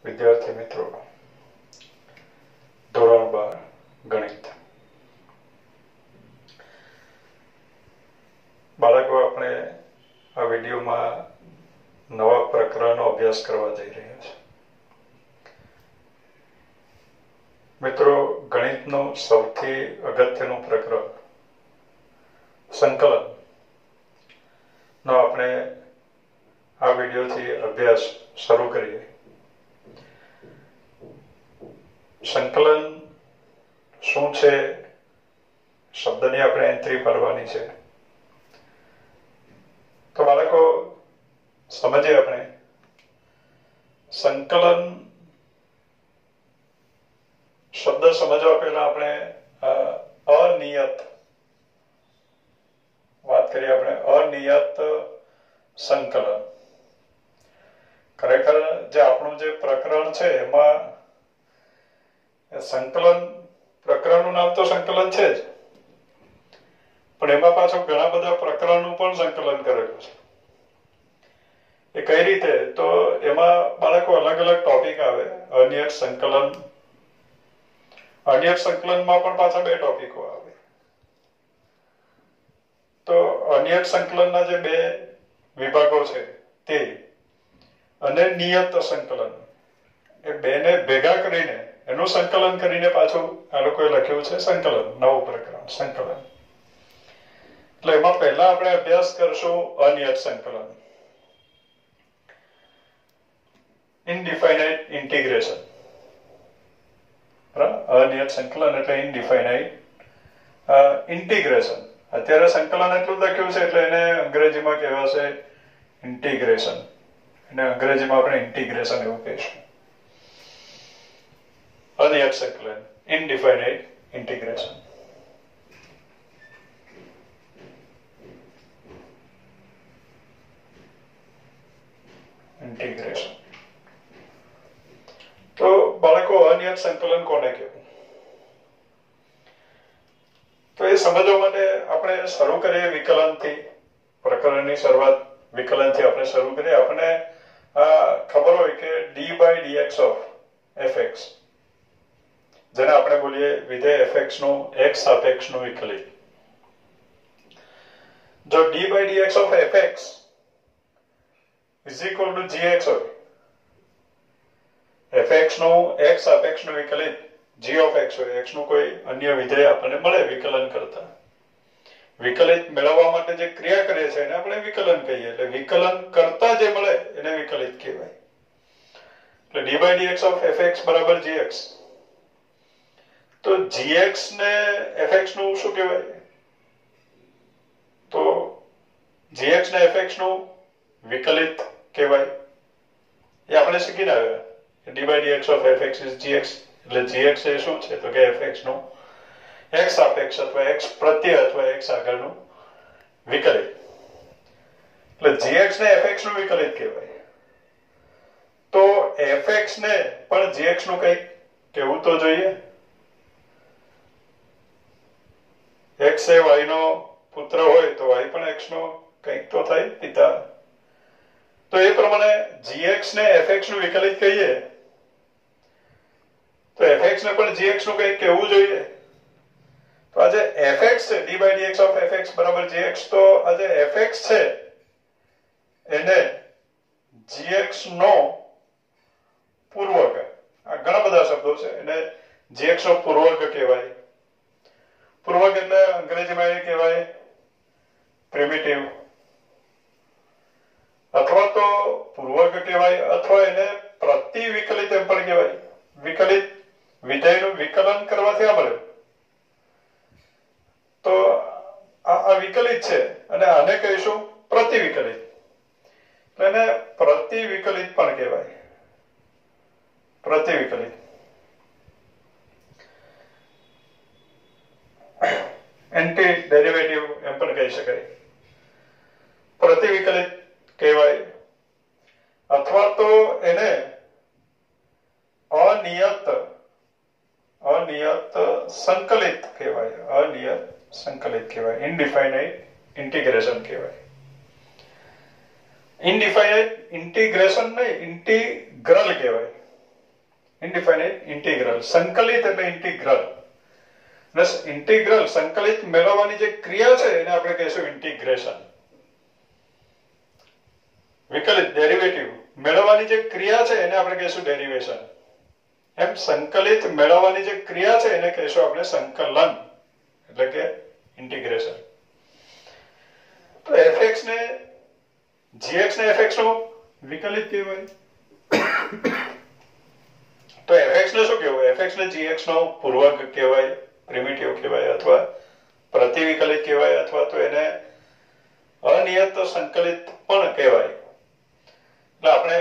વિદ્યાર્થી મિત્રો, ધોરણ 12 ગણિત. બાળકો, આપણે આ વિડીયોમાં નવા પ્રકરણનો અભ્યાસ કરવા જઈ રહ્યા છે. મિત્રો, ગણિતનું સૌથી અગત્યનું પ્રકરણ સંકલન નો આપણે આ વિડીયોથી અભ્યાસ શરૂ કરીએ. સંકલન શું છે, શબ્દની આપણે એન્ટ્રી પાડવાની છે. તો બાળકો, સમજીએ આપણે સંકલન શબ્દ સમજવા પહેલા આપણે અનિયત વાત કરીએ. આપણે અનિયત સંકલન. ખરેખર જે આપણું જે પ્રકરણ છે એમાં સંકલન, પ્રકરણનું નામ તો સંકલન છે જ, પણ એમાં પાછું ઘણા બધા પ્રકરણનું પણ સંકલન કરેલું છે. એ કઈ રીતે? તો એમાં બાળકો અલગ અલગ ટોપિક આવે. અનિયત સંકલન, અનિયત સંકલનમાં પણ પાછા બે ટોપિકો આવે. તો અનિયત સંકલનના જે બે વિભાગો છે તે અને નિયત સંકલન, એ બેને ભેગા કરીને એનું સંકલન કરીને પાછું આ લોકોએ લખ્યું છે સંકલન, નવું પ્રકરણ સંકલન. એટલે એમાં પહેલા આપણે અભ્યાસ કરશું અનિયત સંકલન, ઇનડિફાઇનાઇટ ઇન્ટિગ્રેશન. અનિયત સંકલન એટલે ઇનડિફાઇનાઇટ ઇન્ટિગ્રેશન. અત્યારે સંકલન એટલું લખ્યું છે એટલે એને અંગ્રેજીમાં કહેવાશે ઇન્ટિગ્રેશન. એને અંગ્રેજીમાં આપણે ઇન્ટિગ્રેશન એવું કહીશું. અનિયત સંકલન, ઇનડિફાઇનાઇટ ઇન્ટિગ્રેશન. ઇન્ટિગ્રેશન. તો બાળકો, અનિયત સંકલન કોને કહેવું? તો એ સમજવા માટે આપણે શરૂ કરીએ વિકલનથી. પ્રકરણની શરૂઆત વિકલનથી આપણે શરૂ કરીએ. આપણે ખબર હોય કે d/dx of fx, જેને આપણે બોલીએ વિધેય fx નું x સાપેક્ષનું વિકલિત. જો d/dx of fx is equal to gx હોય, fx નું x સાપેક્ષનું વિકલિત g of x હોય, x નું કોઈ અન્ય વિધેય આપણને મળે વિકલન કરતા. વિકલિત મેળવવા માટે જે ક્રિયા કરીએ છીએ એને આપણે વિકલન કહીએ. એટલે વિકલન કરતા જે મળે એને વિકલિત કહેવાય. એટલે d/dx of fx બરાબર gx. તો gx ને fx નું શું કહેવાય? તો gx ને fx નું વિકલિત કહેવાય. એ આપણે શીખીને આવ્યા. d/dx of fx is gx. એટલે gx એ શું છે? તો કે fx નું x સાપેક્ષ અથવા x પ્રત્યય અથવા x આગળનું વિકલિત. એટલે gx ને fx નું વિકલિત કહેવાય. તો fx ને પણ gx નું કંઈક કહેવું તો જોઈએ. x એ y નો પુત્ર હોય તો y પણ x નો કંઈક તો થાય, પિતા. તો એ પ્રમાણે gx ને fx નું વિકલિત કહીએ તો fx ને પણ gx નું કંઈક કહેવું જોઈએ. તો આજે fx છે, d/dx of fx બરાબર gx. તો આજે fx છે એને gx નો પૂર્વક, આ ઘણા બધા શબ્દો છે, એને gx નો પૂર્વક કહેવાય. પૂર્વક એટલે અંગ્રેજીમાં એ કહેવાય પ્રિમિટિવ, અથવા તો પૂર્વક કહેવાય, અથવા એને પ્રતિવિકલિત એમ પણ કહેવાય. વિકલિત વિધેયનું વિકલન કરવાથી આ મળે તો આ વિકલિત છે, અને આને કહીશું પ્રતિવિકલિત. એને પ્રતિવિકલિત પણ કહેવાય. પ્રતિવિકલિત, એન્ટી ડેરિવેટિવ એમ પણ કહી શકાય. પ્રતિવિકલિત કહેવાય. અથવા તો એને અનિયત સંકલિત કહેવાય. અનિયત સંકલિત કહેવાય. ઇનડિફાઇનાઇટ ઇન્ટિગ્રેશન કહેવાય. ઇનડિફાઇનાઇટ ઇન્ટિગ્રેશન નહીં, ઇન્ટિગ્રલ કહેવાય. ઇનડિફાઇનાઇટ ઇન્ટિગ્રલ. સંકલિત એટલે ઇન્ટિગ્રલ. ઇન્ટિગ્રલ સંકલિત મેળવવાની જે ક્રિયા છે એને આપણે કહીશું ઇન્ટિગ્રેશન. વિકલિત ડેરિવેટિવ મેળવવાની જે ક્રિયા છે એને આપણે કહીશું ડેરિવેશન. એમ સંકલિત મેળવવાની જે ક્રિયા છે એને કહીશું આપણે સંકલન એટલે કે ઇન્ટિગ્રેશન. તો fx ને gx ને fx નો વિકલિત કહેવાય. તો fx ને શું કહેવાય? fx ને gx નો પૂર્વક કહેવાય, પ્રિમિટિવ કહેવાય, અથવા પ્રતિવિકલિત કહેવાય, અથવા તો એને અનિયત સંકલિત પણ કહેવાય. એટલે આપણે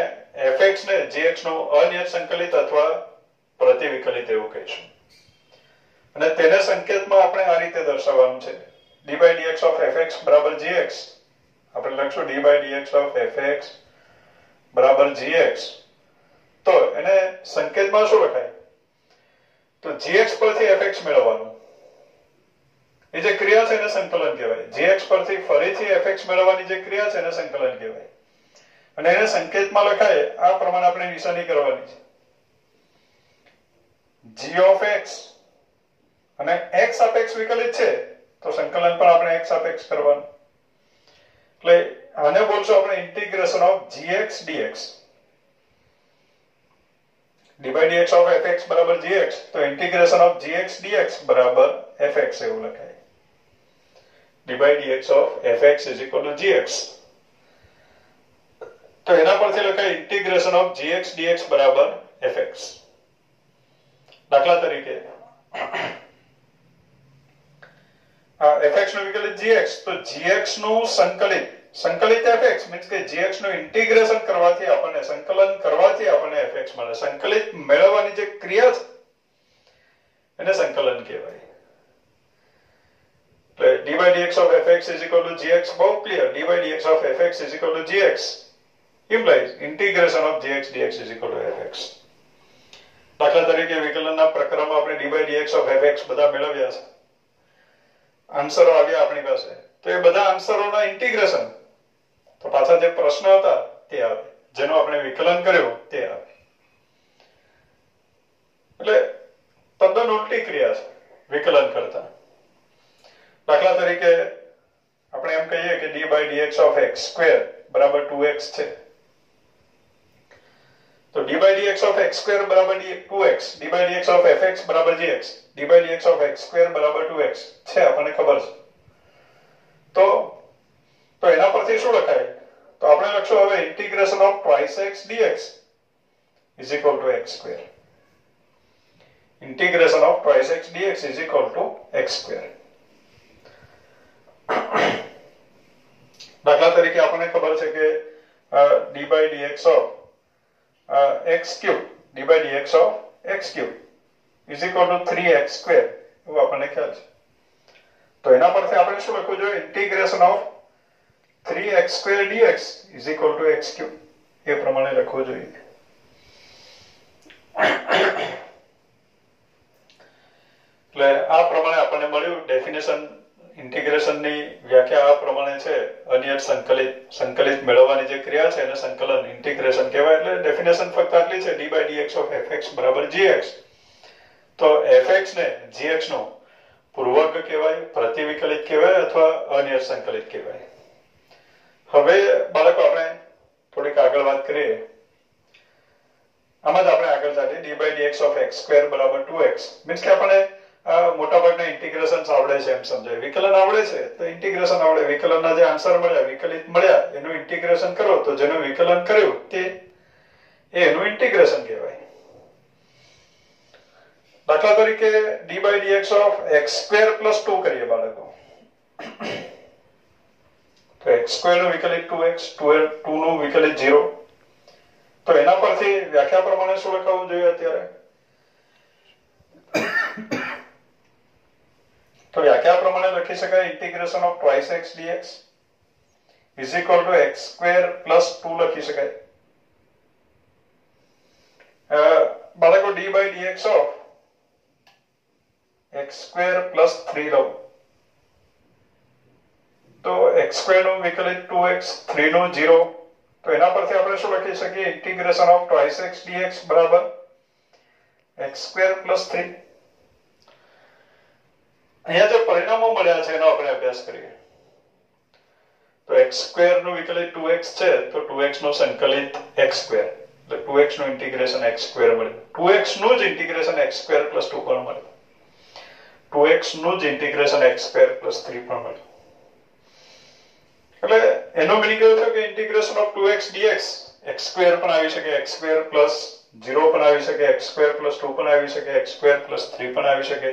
fx ને gx નો અનિયત સંકલિત અથવા પ્રતિવિકલિત એવું કહીશું. અને તેને સંકેતમાં આપણે આ રીતે દર્શાવવાનું છે. d by dx of fx બરાબર gx. આપણે લખશું d by dx of fx બરાબર gx. તો એને સંકેતમાં શું લખાય? તો gx પરથી fx મેળવવાનું. એ જે ક્રિયા છે એને સંકલન કહેવાય. gx પરથી ફરીથી fx મેળવવાની જે ક્રિયા છે એને સંકલન કહેવાય. અને એને સંકેતમાં લખાય આ પ્રમાણે આપણે નિશાની કરવાની છે. g of x અને x સાપેક્ષ વિકલિત છે તો સંકલન પણ આપણે x સાપેક્ષ કરવાનું. એટલે આને બોલશું આપણે integration of gx dx. d by dx of fx બરાબર gx. તો ઇન્ટિગ્રેશન ઓફ gx dx બરાબર fx એવું લખાય. d by dx of fx is equal to gx. તો એના પરથી લખાય ઇન્ટિગ્રેશન ઓફ gx dx બરાબર fx. દાખલા તરીકે fx નું વિકલિત gx. તો gx નું સંકલિત fx મીન્સ કે gx નું ઇન્ટિગ્રેશન કરવાથી આપણને સંકલન કરવાથી આપણને fx મળે. સંકલિત મેળવવાની જે ક્રિયા છે એને સંકલન કહેવાય. એટલે d by dx of fx is equal to gx. બહુ clear. d by dx of fx is equal to gx implies integration of gx dx is equal to fx. દાખલા તરીકે વિકલનના પ્રકરણમાં આપણે d by dx of fx બધા મેળવ્યા છે. આન્સરો આવ્યા આપણી પાસે. તો એ બધા આન્સરોના ઇન્ટિગ્રેશન તો પાછા જે પ્રશ્ન હતા તે આવે, જેનો આપણે વિકલન કર્યું તે આવે. એટલે તદ્દન ઉલટી ક્રિયા છે વિકલન કરતા. દાખલા તરીકે આપણે એમ કહીએ કે d by dx of x square બરાબર 2x છે. તો d by dx of x square બરાબર 2x. d by dx of fx બરાબર gx. d by dx of x square બરાબર 2x છે, આપણને ખબર છે. તો એના પરથી શું લખાય? તો આપણે લખશું હવે integration of twice x dx is equal to x square. Integration of twice x dx is equal to x square. દાખલા તરીકે આપણને ખબર છે કે d by dx of x cube, d by dx of x cube is equal to 3x square એવું આપણને ખ્યાલ છે. તો એના પરથી આપણે શું લખવું જોઈએ? Integration of 3x square dx is equal to x cube. એ પ્રમાણે લખવું જોઈએ. એટલે આ પ્રમાણે આપણને મળ્યું ડેફિનેશન. ઇન્ટિગ્રેશનની વ્યાખ્યા આ પ્રમાણે છે. અનિયત સંકલિત મેળવવાની જે ક્રિયા છે એને સંકલન ઇન્ટિગ્રેશન કહેવાય. એટલે ડેફિનેશન ફક્ત આટલી છે. d by dx of fx બરાબર gx. તો fx ને gx નો પૂર્વક કહેવાય, પ્રતિવિકલિત કહેવાય અથવા અનિયત સંકલિત કહેવાય. હવે બાળકો આપણે થોડીક આગળ વાત કરીએ. આમાં જ આપણે આગળ ચાલીએ. d by dx of x square બરાબર 2x મીન્સ કે આપણે મોટાભાગના ઇન્ટિગ્રેશન આવડે છે એમ સમજાય. વિકલન આવડે છે તો ઇન્ટિગ્રેશન આવડે. વિકલનના જે આન્સર મળ્યા, વિકલિત મળ્યા, એનું ઇન્ટિગ્રેશન કરો તો જેનું વિકલન કર્યું તે એનું ઇન્ટિગ્રેશન કહેવાય. દાખલા તરીકે d by dx of x square plus 2 કરીએ બાળકો. તો x square નું વિકલિત 2x, 2 નું વિકલિત 0. તો એના પરથી વ્યાખ્યા પ્રમાણે શું લખાવવું જોઈએ અત્યારે? તો વ્યાખ્યા પ્રમાણે લખી શકાય integration of twice x dx is equal to x square plus 2 લખી શકાય. બાળકો d by dx of x square plus 3 લો. તો x square નું વિકલિત 2x, 3 નું 0. તો એના પરથી આપણે શું લખી શકીએ? Integration of twice x dx બરાબર x² + 3. અહીંયા જે પરિણામો મળ્યા છે એનો આપણે અભ્યાસ કરીએ. તો x² નું વિકલિત 2x છે તો 2x નું સંકલિત x², એટલે 2x નું ઇન્ટિગ્રેશન x² મળ્યું. 2x નું જ ઇન્ટિગ્રેશન x² + 2 પણ મળ્યું. 2x નું જ ઇન્ટિગ્રેશન x² + 3 પણ મળ્યું. એટલે એનો મીનિંગ એવો થયો કે integration of 2x dx x² પણ આવી શકે, x² + 0 પણ આવી શકે, x² + 2 પણ આવી શકે, x² + 3 પણ આવી શકે,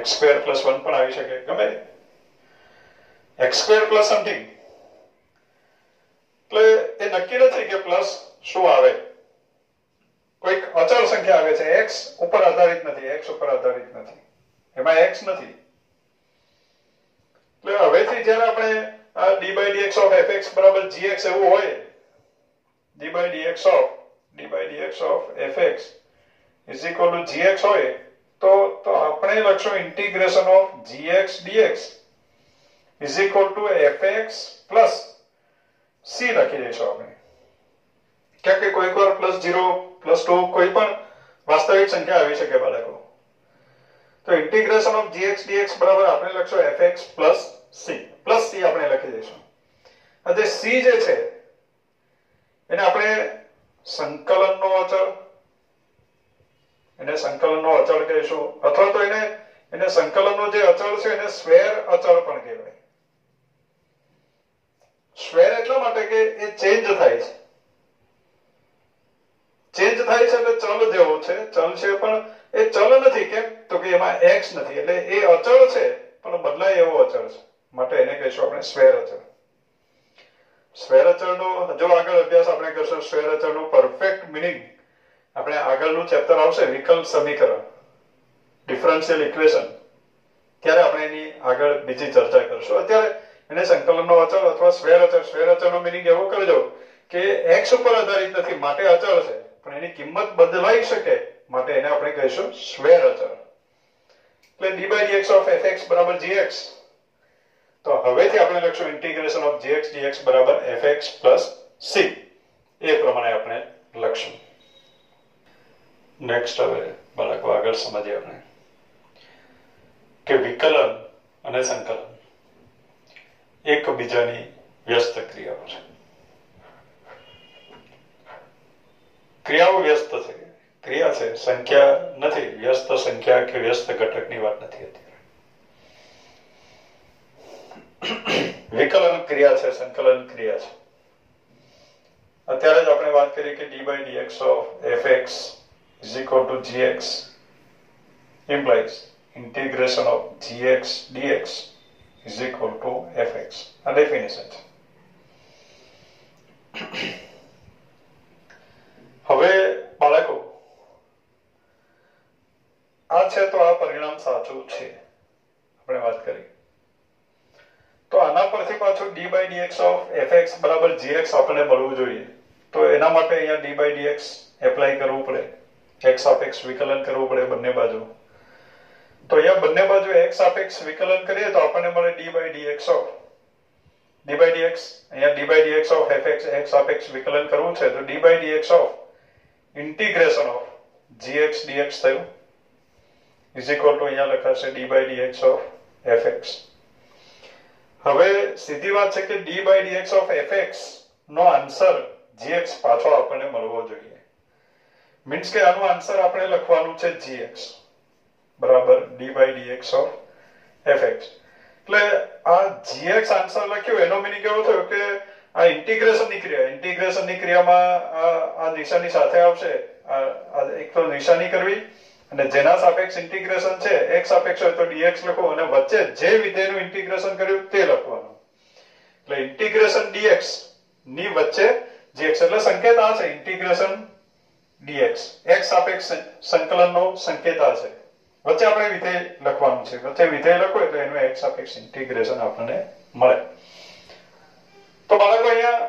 x² + 1 પણ આવી શકે, ગમે x² + સમથિંગ. એટલે એ નક્કી નથી કે પ્લસ શું આવે. કોઈક અચળ સંખ્યા આવે છે, x ઉપર આધારિત નથી, x ઉપર આધારિત નથી, એમાં x નથી. એટલે હવેથી જ્યારે આપણે આ d/dx of fx = gx એવું હોય, d/dx of fx = gx હોય તો આપણે લખશું integration of gx dx = fx + c લખી દઈશું આપણે. ક્યાં કે કોઈક વાર +0 +2 કોઈ પણ વાસ્તવિક સંખ્યા આવી શકે બાળકો. તો ઇન્ટિગ્રેશન ઓફ gx dx બરાબર આપણે લખશું fx + c. +c આપણે લખી દઈશું. આ જે c જે છે એને આપણે સંકલનનો અચળ કહીશું, અથવા તો એને સંકલનનો જે અચળ છે એને સ્વેર અચળ પણ કહેવાય. સ્વેર એટલા માટે કે એ ચેન્જ થાય છે. ચેન્જ થાય છે એટલે ચલ જેવું છે, ચલ છે પણ એ ચલ નથી. કેમ તો કે એમાં x નથી, એટલે એ અચળ છે પણ બદલાય એવો અચળ છે, માટે એને કહીશું આપણે સ્વેર અચળ. સ્વેર અચળનો જો આગળ અભ્યાસ આપણે કરશું, સ્વેર અચળનું પરફેક્ટ મીનિંગ આપણે આગળનું ચેપ્ટર આવશે વિકલ્પ સમીકરણ, ડિફરન્શિયલ ઇક્વેશન, ત્યારે આપણે એની આગળ બીજી ચર્ચા કરશું. અત્યારે એને સંકલનનો અચળ અથવા સ્વેર અચળ. સ્વેર અચળનો મીનિંગ એવો કરજો કે x ઉપર આધારિત નથી માટે અચળ છે, પણ એની કિંમત બદલાઈ શકે માટે એને આપણે કહીશું સ્વેર અચળ. એટલે d/dx of fx = gx. તો હવેથી આપણે લખશું integration of gx dx = fx + c. એ પ્રમાણે આપણે લખશું. નેક્સ્ટ હવે બાળકો આગળ સમજીએ આપણે કે વિકલન અને સંકલન એકબીજાની વ્યસ્ત ક્રિયાઓ છે. ક્રિયાઓ વ્યસ્ત છે, ક્રિયા છે, સંખ્યા નથી. વ્યસ્ત સંખ્યા કે વ્યસ્ત ઘટકની વાત નથી અત્યારે. વિકલન ક્રિયા છે, સંકલન ક્રિયા છે. અત્યારે જ આપણે વાત કરી કે d/dx of fx = gx implies integration of gx dx = fx. આ ડેફિનેશન છે. હવે બાળકો આ છે તો આ પરિણામ સાચું છે, આપણે વાત કરી. તો આના પરથી પાછું d/dx of fx = gx આપણને મળવું જોઈએ. તો એના માટે અહીંયા d/dx એપ્લાય કરવું પડે, x સાપેક્ષ વિકલન કરવું પડે બંને બાજુ. તો અહીંયા બંને બાજુ x સાપેક્ષ વિકલન કરીએ તો આપણને મળે d/dx of અહીંયા d/dx of fx x સાપેક્ષ વિકલન કરવું છે તો d/dx of integration of gx dx થયું = અહીંયા લખાશે d/dx of fx. હવે સીધી વાત છે કે d/dx of fx નો આન્સર gx પાછો આપણને મળવો જોઈએ. મીન્સ કે આનો આન્સર આપણે લખવાનું છે gx = d/dx of fx. એટલે આ gx આન્સર લખ્યો એનો મીનિંગ એવો થયો કે આ ઇન્ટિગ્રેશનની ક્રિયામાં આ નિશાની સાથે આવશે. આ એક તો નિશાની કરવી અને જેના સાપેક્ષ ઇન્ટિગ્રેશન છે x સાપેક્ષ હોય તો dx લખો અને વચ્ચે જે વિધેયનું ઇન્ટિગ્રેશન કર્યું તે લખવાનું. એટલે ઇન્ટિગ્રેશન dx ની વચ્ચે gx એટલે સંકેત આ છે ઇન્ટિગ્રેશન dx. x સાપેક્ષ સંકલનનો સંકેત આ છે. વચ્ચે આપણે વિધેય લખવાનું છે. વચ્ચે વિધેય લખો એટલે એનું x સાપેક્ષ ઇન્ટિગ્રેશન આપણને મળે. તો બાળકો અહીંયા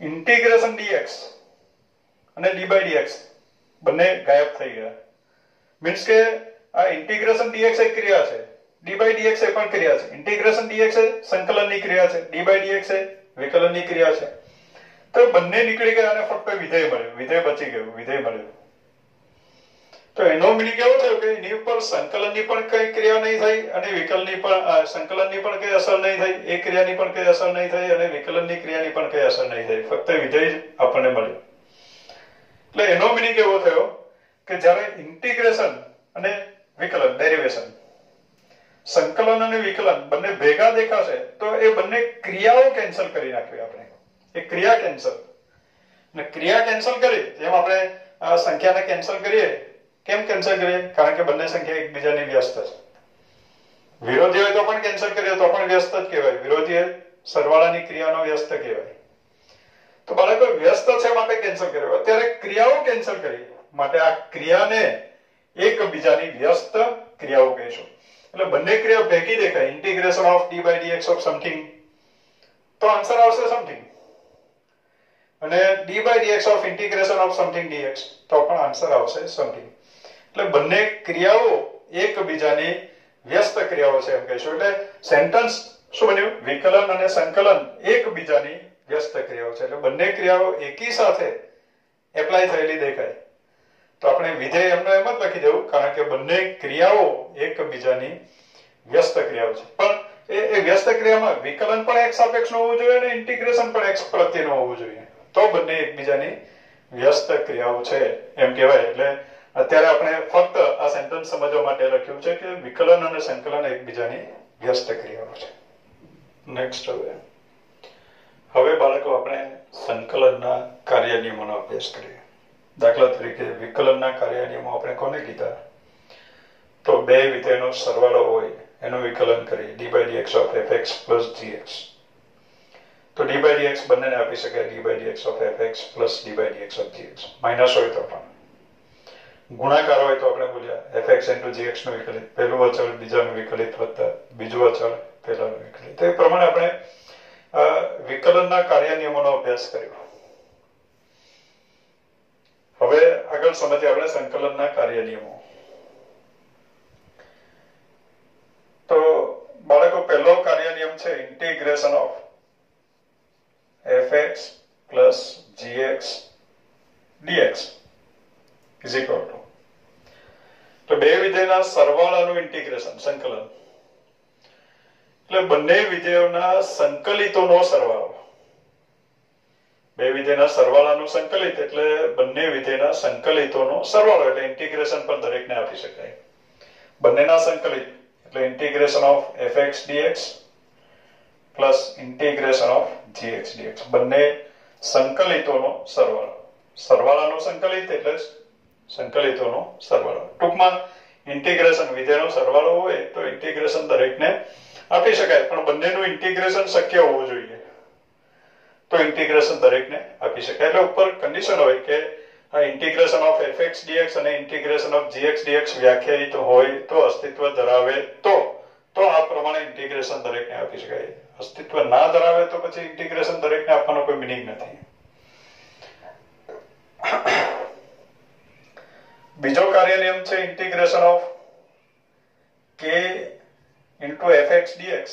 ઇન્ટિગ્રેશન dx અને d/dx બંને ગાયબ થઈ ગયા. મીન્સ કે આ ઇન્ટિગ્રેશન dx એક ક્રિયા છે, d/dx એ પણ ક્રિયા છે. ઇન્ટિગ્રેશન dx એ સંકલનની ક્રિયા છે, d/dx એ વિકલનની ક્રિયા છે. તો બંને નીકળી ગયા અને ફક્ત વિધેય મળ્યું, વિધેય બચી ગયું, વિધેય મળ્યું. તો એનો મિનિંગ એવો થયો કે એની ઉપર સંકલનની પણ કઈ ક્રિયા નહીં થઈ અને વિકલનની પણ સંકલનની પણ કઈ અસર નહીં થઈ, એ ક્રિયાની પણ કઈ અસર નહીં થઈ અને વિકલનની ક્રિયાની પણ કઈ અસર નહીં થઈ, ફક્ત વિધેય આપણને મળ્યું. એટલે એનો મિનિંગ એવો થયો કે જ્યારે ઇન્ટિગ્રેશન અને વિકલન ડેરિવેશન, સંકલન અને વિકલન બંને ભેગા દેખાશે તો એ બંને ક્રિયાઓ કેન્સલ કરી નાખવી આપણે, એ ક્રિયા કેન્સલ. અને ક્રિયા કેન્સલ કરી જેમ આપણે સંખ્યાને કેન્સલ કરીએ, કેમ કેન્સલ કરીએ? કારણ કે બંને સંખ્યા એકબીજાની વ્યસ્ત છે. વિરોધી હોય તો પણ કેન્સલ કરીએ તો પણ વ્યસ્ત જ કહેવાય, વિરોધી સરવાળાની ક્રિયાનો વ્યસ્ત કહેવાય. તો બાળકો વ્યસ્ત છે માટે કેન્સલ કર્યો. અત્યારે ક્રિયાઓ કેન્સલ કરી માટે આ ક્રિયાને એકબીજાની વ્યસ્ત ક્રિયાઓ કહીશું. એટલે બંને ક્રિયા ભેગી દેખાય, integration of d by dx of something, તો આન્સર આવશે સમથિંગ. અને d by dx of integration of something dx, તો પણ આન્સર આવશે સમથિંગ. એટલે બંને ક્રિયાઓ એકબીજાની વ્યસ્ત ક્રિયાઓ છે એમ કહીશું. એટલે સેન્ટેન્સ શું બન્યું? વિકલન અને સંકલન એકબીજાની વ્યસ્ત ક્રિયાઓ છે. એટલે બંને ક્રિયાઓ એકી સાથે એપ્લાય થયેલી દેખાય તો આપણે વિધેય એમનો એમ જ લખી દેવું, કારણ કે બંને ક્રિયાઓ એકબીજાની વ્યસ્ત ક્રિયાઓ છે. પણ એ વ્યસ્ત ક્રિયામાં વિકલન પણ x સાપેક્ષનું હોવું જોઈએ અને ઇન્ટિગ્રેશન પણ x પ્રત્યેનું હોવું જોઈએ, તો બંને એકબીજાની વ્યસ્ત ક્રિયાઓ છે એમ કહેવાય. એટલે અત્યારે આપણે ફક્ત આ સેન્ટેન્સ સમજવા માટે લખ્યું છે કે વિકલન અને સંકલન એકબીજાની વ્યસ્ત ક્રિયાઓ છે. નેક્સ્ટ હવે બાળકો આપણે સંકલનના કાર્ય નિયમોનો અભ્યાસ કરીએ. દાખલા તરીકે વિકલનના કાર્ય નિયમો આપણે કોને કીધા? તો બે વિધેયનો સરવાળો હોય એનું વિકલન કરીએ, d by dx of fx plus gx. તો d by dx બંનેને આપી શકાય, d by dx of fx plus d by dx of gx. Minus હોય તો પણ, ગુણાકાર હોય તો આપણે બોલ્યા fx into gx નું વિકલિત, પહેલું અચળ બીજાનું વિકલિત વત્તા બીજું અચળ પહેલાનું વિકલિત. તો એ પ્રમાણે આપણે વિકલનના કાર્ય નિયમોનો અભ્યાસ કર્યો. હવે આગળ સમજીએ આપણે સંકલનના કાર્ય નિયમો. તો બાળકો પહેલો કાર્ય નિયમ છે integration of fx plus gx dx is equal to, તો બે વિધેયના સરવાળાનું ઇન્ટિગ્રેશન, સંકલન. એટલે બંને વિધેયોના સંકલિતોનો સરવાળો. બે વિધેયના સરવાળાનું સંકલિત એટલે બંને વિધેયના સંકલિતોનો સરવાળો, એટલે ઇન્ટિગ્રેશન પર દરેકને આપી શકાય. બંનેના સંકલિત એટલે integration of fx dx plus integration of gx dx, બંને સંકલિતોનો સરવાળો. સરવાળાનો સંકલિત એટલે સંકલિતોનો સરવાળો. ટૂંકમાં ઇન્ટિગ્રેશન વિધેયનો સરવાળો હોય તો ઇન્ટિગ્રેશન દરેકને આપી શકાય, પણ બંનેનું ઇન્ટિગ્રેશન શક્ય હોવું જોઈએ તો ઇન્ટિગ્રેશન દરેકને આપી શકાય. એટલે ઉપર કન્ડિશન હોય કે આ ઇન્ટિગ્રેશન ઓફ fx dx અને ઇન્ટિગ્રેશન ઓફ gx dx વ્યાખ્યાયિત હોય તો, અસ્તિત્વ ધરાવે તો આ પ્રમાણે ઇન્ટિગ્રેશન દરેકને આપી શકાય. અસ્તિત્વ ના ધરાવે તો પછી ઇન્ટિગ્રેશન દરેકને આપવાનો કોઈ મિનિંગ નથી. બીજો કાર્ય નિયમ છે integration of k into fx dx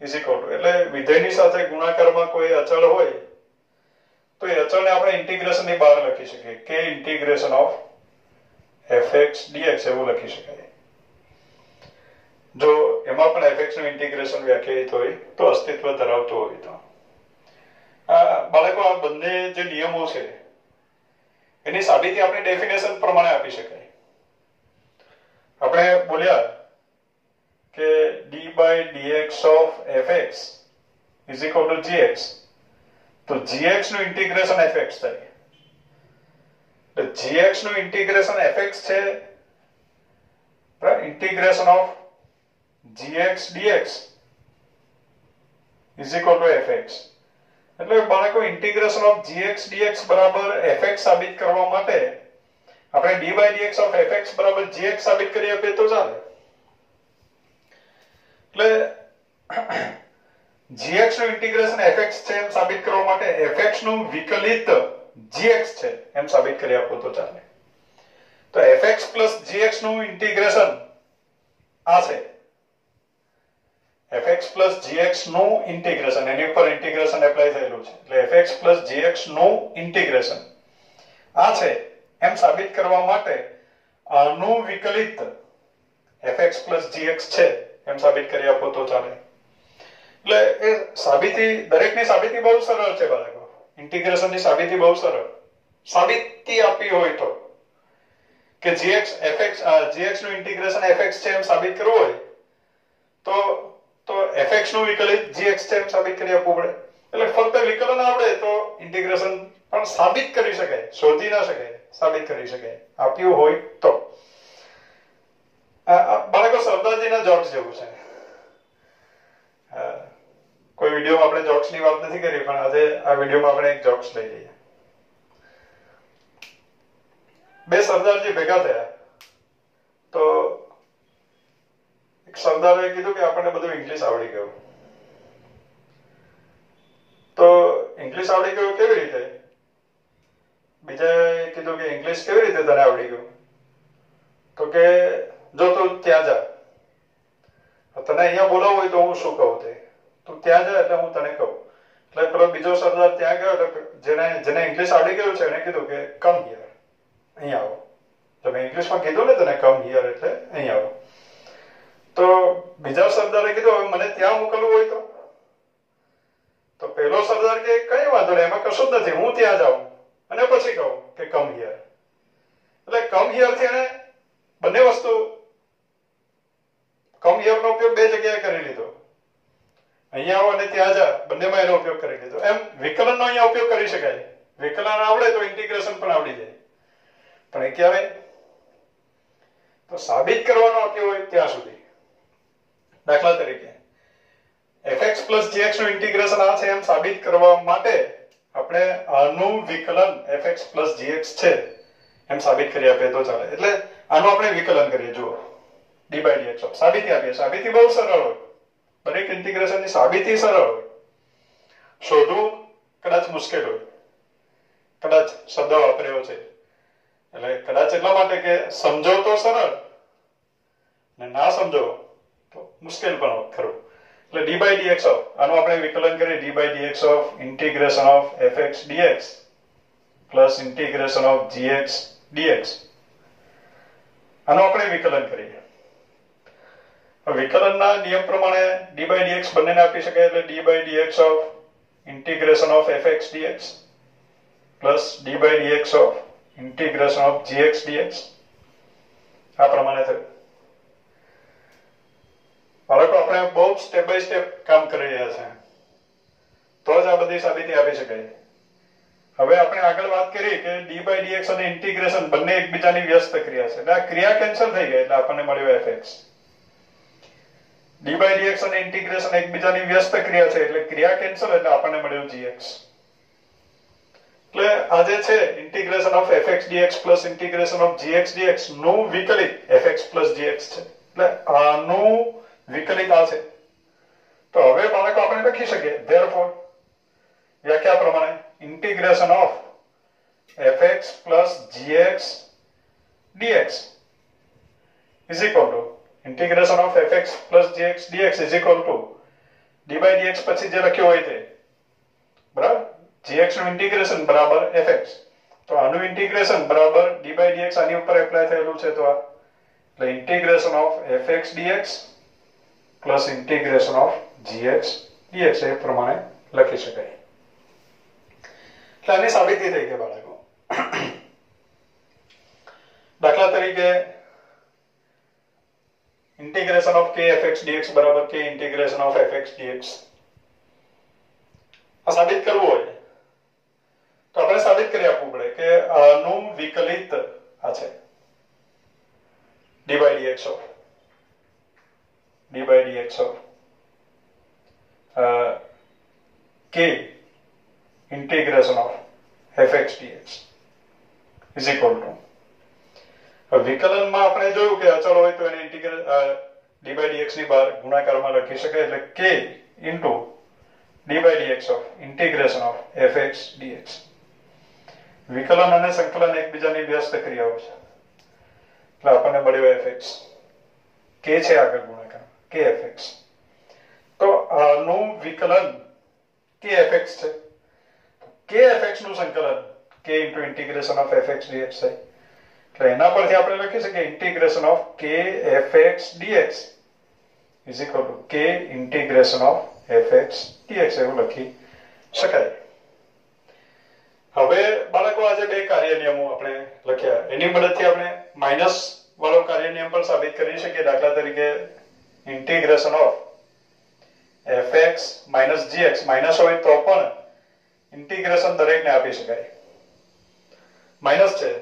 is equal to, એટલે વિધેયની સાથે ગુણાકારમાં કોઈ અચળ હોય તો એ અચળને આપણે ઇન્ટિગ્રેશનની બહાર લખી શકીએ, k integration of fx dx એવું લખી શકાય. જો એમાં પણ fx નું ઇન્ટિગ્રેશન વ્યાખ્યાયિત હોય તો, અસ્તિત્વ ધરાવતું હોય તો. બાળકો આ બંને જે નિયમો છે એની સાબિતી આપણે ડેફિનેશન પ્રમાણે આપી શકાય. આપણે બોલ્યા કે d by dx of fx is equal to gx, તો gx નું ઇન્ટિગ્રેશન fx થાય. તો gx નું ઇન્ટિગ્રેશન fx છે, integration of gx dx is equal to fx. એટલે બાળકો ઇન્ટિગ્રેશન ઓફ gx dx બરાબર fx સાબિત કરવા માટે આપણે d by dx of fx બરાબર gx સાબિત કરી આપીએ તો ચાલે. એટલે gx નું ઇન્ટિગ્રેશન fx છે એમ સાબિત કરવા માટે fx નું વિકલિત gx છે એમ સાબિત કરી આપો તો ચાલે. તો fx plus gx નું ઇન્ટિગ્રેશન આ છે, fx plus gx નું ઇન્ટિગ્રેશન, એની ઉપર ઇન્ટિગ્રેશન એપ્લાય થયેલું છે એટલે fx plus gx નું ઇન્ટિગ્રેશન આ છે એમ સાબિત કરવા માટે આનું વિકલિત fx plus gx છે એમ સાબિત કરી આપો તો ચાલે. એટલે એ સાબિતી, દરેકની સાબિતી બહુ સરળ છે બાળકો. ઇન્ટિગ્રેશનની સાબિતી બહુ સરળ. સાબિતી આપી હોય તો કે gx નું ઇન્ટિગ્રેશન fx છે એમ સાબિત કરવું હોય તો fx નું વિકલિત gx છે એમ સાબિત કરી આપવું પડે. એટલે ફક્ત વિકલન આવડે તો ઇન્ટિગ્રેશન પણ સાબિત કરી શકાય, શોધી ના શકાય, સાબિત કરી શકાય આપ્યું હોય તો. બાળકો સરદારજીના જોક્સ જેવું છે. કોઈ વિડીયોમાં આપણે જોક્સની વાત નથી કરી, પણ આજે આ વિડીયોમાં આપણે એક જોક્સ લઈ લઈએ. બે સરદારજી ભેગા થયા તો એક સરદારે કીધું કે આપણને બધું ઇંગ્લિશ આવડી ગયું. તો ઇંગ્લિશ આવડી ગયું કેવી રીતે? બીજાએ કીધું કે ઇંગ્લિશ કેવી રીતે તને આવડી ગયું? તો કે જો તું ત્યાં જા, તને અહીંયા બોલાવું હોય તો હું શું કહું તે, તું ત્યાં જા એટલે હું તને કહું. એટલે પેલો બીજો સરદાર ત્યાં ગયો એટલે જેને ઇંગ્લિશ આવડી ગયું છે એને કીધું કે કમ હિયર, અહીંયા આવો. તમે ઇંગ્લિશમાં કીધું ને તને કમ હિયર એટલે અહીંયા આવો. તો બીજા સરદારે કીધું મને ત્યાં મોકલવું હોય તો પેલો સરદાર કે કઈ વાંધો નહીં, એમાં કશું જ નથી, હું ત્યાં જાઉં અને પછી કહું કે કમ હિયર. એટલે કમ હિયર થી એને બંને વસ્તુ, કમ હિયર નો ઉપયોગ બે જગ્યાએ કરી લીધો, અહીંયા આવો અને ત્યાં જા, બંનેમાં એનો ઉપયોગ કરી લીધો. એમ વિકલન નો અહીંયા ઉપયોગ કરી શકાય. વિકલન આવડે તો ઇન્ટિગ્રેશન પણ આવડી જાય. પણ એ ક્યારે? તો સાબિત કરવાનો આપ્યો હોય ત્યાં સુધી. દાખલા તરીકે fx plus gx નું ઇન્ટિગ્રેશન આ છે એમ સાબિત કરવા માટે આપણે આનું વિકલન fx plus gx છે એમ સાબિત કરી આપીએ તો ચાલે. એટલે આનું આપણે વિકલન કરીએ. જુઓ, d by dx સાબિતી આપીએ. સાબિતી બહુ સરળ હોય, દરેક ઇન્ટિગ્રેશનની સાબિતી સરળ હોય. શોધવું કદાચ મુશ્કેલ હોય, કદાચ શબ્દ વાપર્યો છે એટલે કદાચ એટલા માટે કે સમજો તો સરળ ને ના સમજો તો મુશ્કેલ પણ ખરું. એટલે d by dx આનું આપણે વિકલન કરીએ. d by dx of integration of fx dx plus integration of gx dx આનું આપણે વિકલન કરીએ. વિકલનના નિયમ પ્રમાણે d by dx બંનેને આપી શકાય. એટલે d by dx of integration of fx dx plus d by dx of integration of gx dx આ પ્રમાણે થયું. બાળકો આપણે બહુ સ્ટેપ બાય સ્ટેપ કામ કરી રહ્યા છે તો જ આ બધી સાબિતી આપી શકાય. હવે આપણે આગળ વાત કરી કે d by dx અને ઇન્ટિગ્રેશન બંને એકબીજાની વ્યસ્ત ક્રિયા છે. એટલે આ ક્રિયા કેન્સલ થઈ ગઈ એટલે આપણને મળ્યો fx. d by dx અને ઇન્ટિગ્રેશન એકબીજાની વ્યસ્ત ક્રિયા છે એટલે ક્રિયા કેન્સલ એટલે આપણને મળ્યું gx. એટલે આ જે છે integration of fx dx plus integration of gx dx નું વિકલિત fx plus gx છે. એટલે આનું વિકલિત આ છે. તો હવે બાળકો આપણે લખી શકીએ therefore વ્યાખ્યા પ્રમાણે integration of fx plus gx dx is equal to integration of fx plus gx dx is equal to d by dx પછી જે લખ્યું હોય તે બરાબર, gx નું ઇન્ટિગ્રેશન બરાબર fx. તો આનું ઇન્ટિગ્રેશન બરાબર d by dx આની ઉપર એપ્લાય થયેલું છે તો આ એટલે integration of fx dx plus integration of gx dx એ પ્રમાણે લખી શકાય. એટલે આની સાબિતી થઈ ગઈ બાળકો. દાખલા તરીકે integration of k fx dx બરાબર k integration of fx dx આ સાબિત કરવું હોય તો આપણે સાબિત કરી આપવું પડે કે આનું વિકલિત આ છે d by dx of k integration of fx dx is equal to વિકલનમાં આપણે જોયું કે અચળ હોય તો એને ઇન્ટિગ્રલ d by dx ની બહાર ગુણાકારમાં લખી શકાય. એટલે k into d by dx of integration of fx dx. વિકલન અને સંકલન એકબીજાની વ્યસ્ત ક્રિયાઓ છે એટલે આપણને મળ્યો fx. k છે આગળ ગુણાકાર kfx. નું વિકલન kfx છે. kfx નું સંકલન k into integration of fx dx છે. એટલે એના પરથી આપણે લખી શકીએ integration of kfx dx is equal to k integration of fx dx એવું લખી શકાય. હવે બાળકો આજે બે કાર્ય નિયમો આપણે લખ્યા, એની મદદથી આપણે માઈનસ વાળો કાર્ય નિયમ પણ સાબિત કરી શકીએ. દાખલા તરીકે integration of fx minus gx, minus હોય તો પણ ઇન્ટિગ્રેશન દરેકને આપી શકાય. માઈનસ છે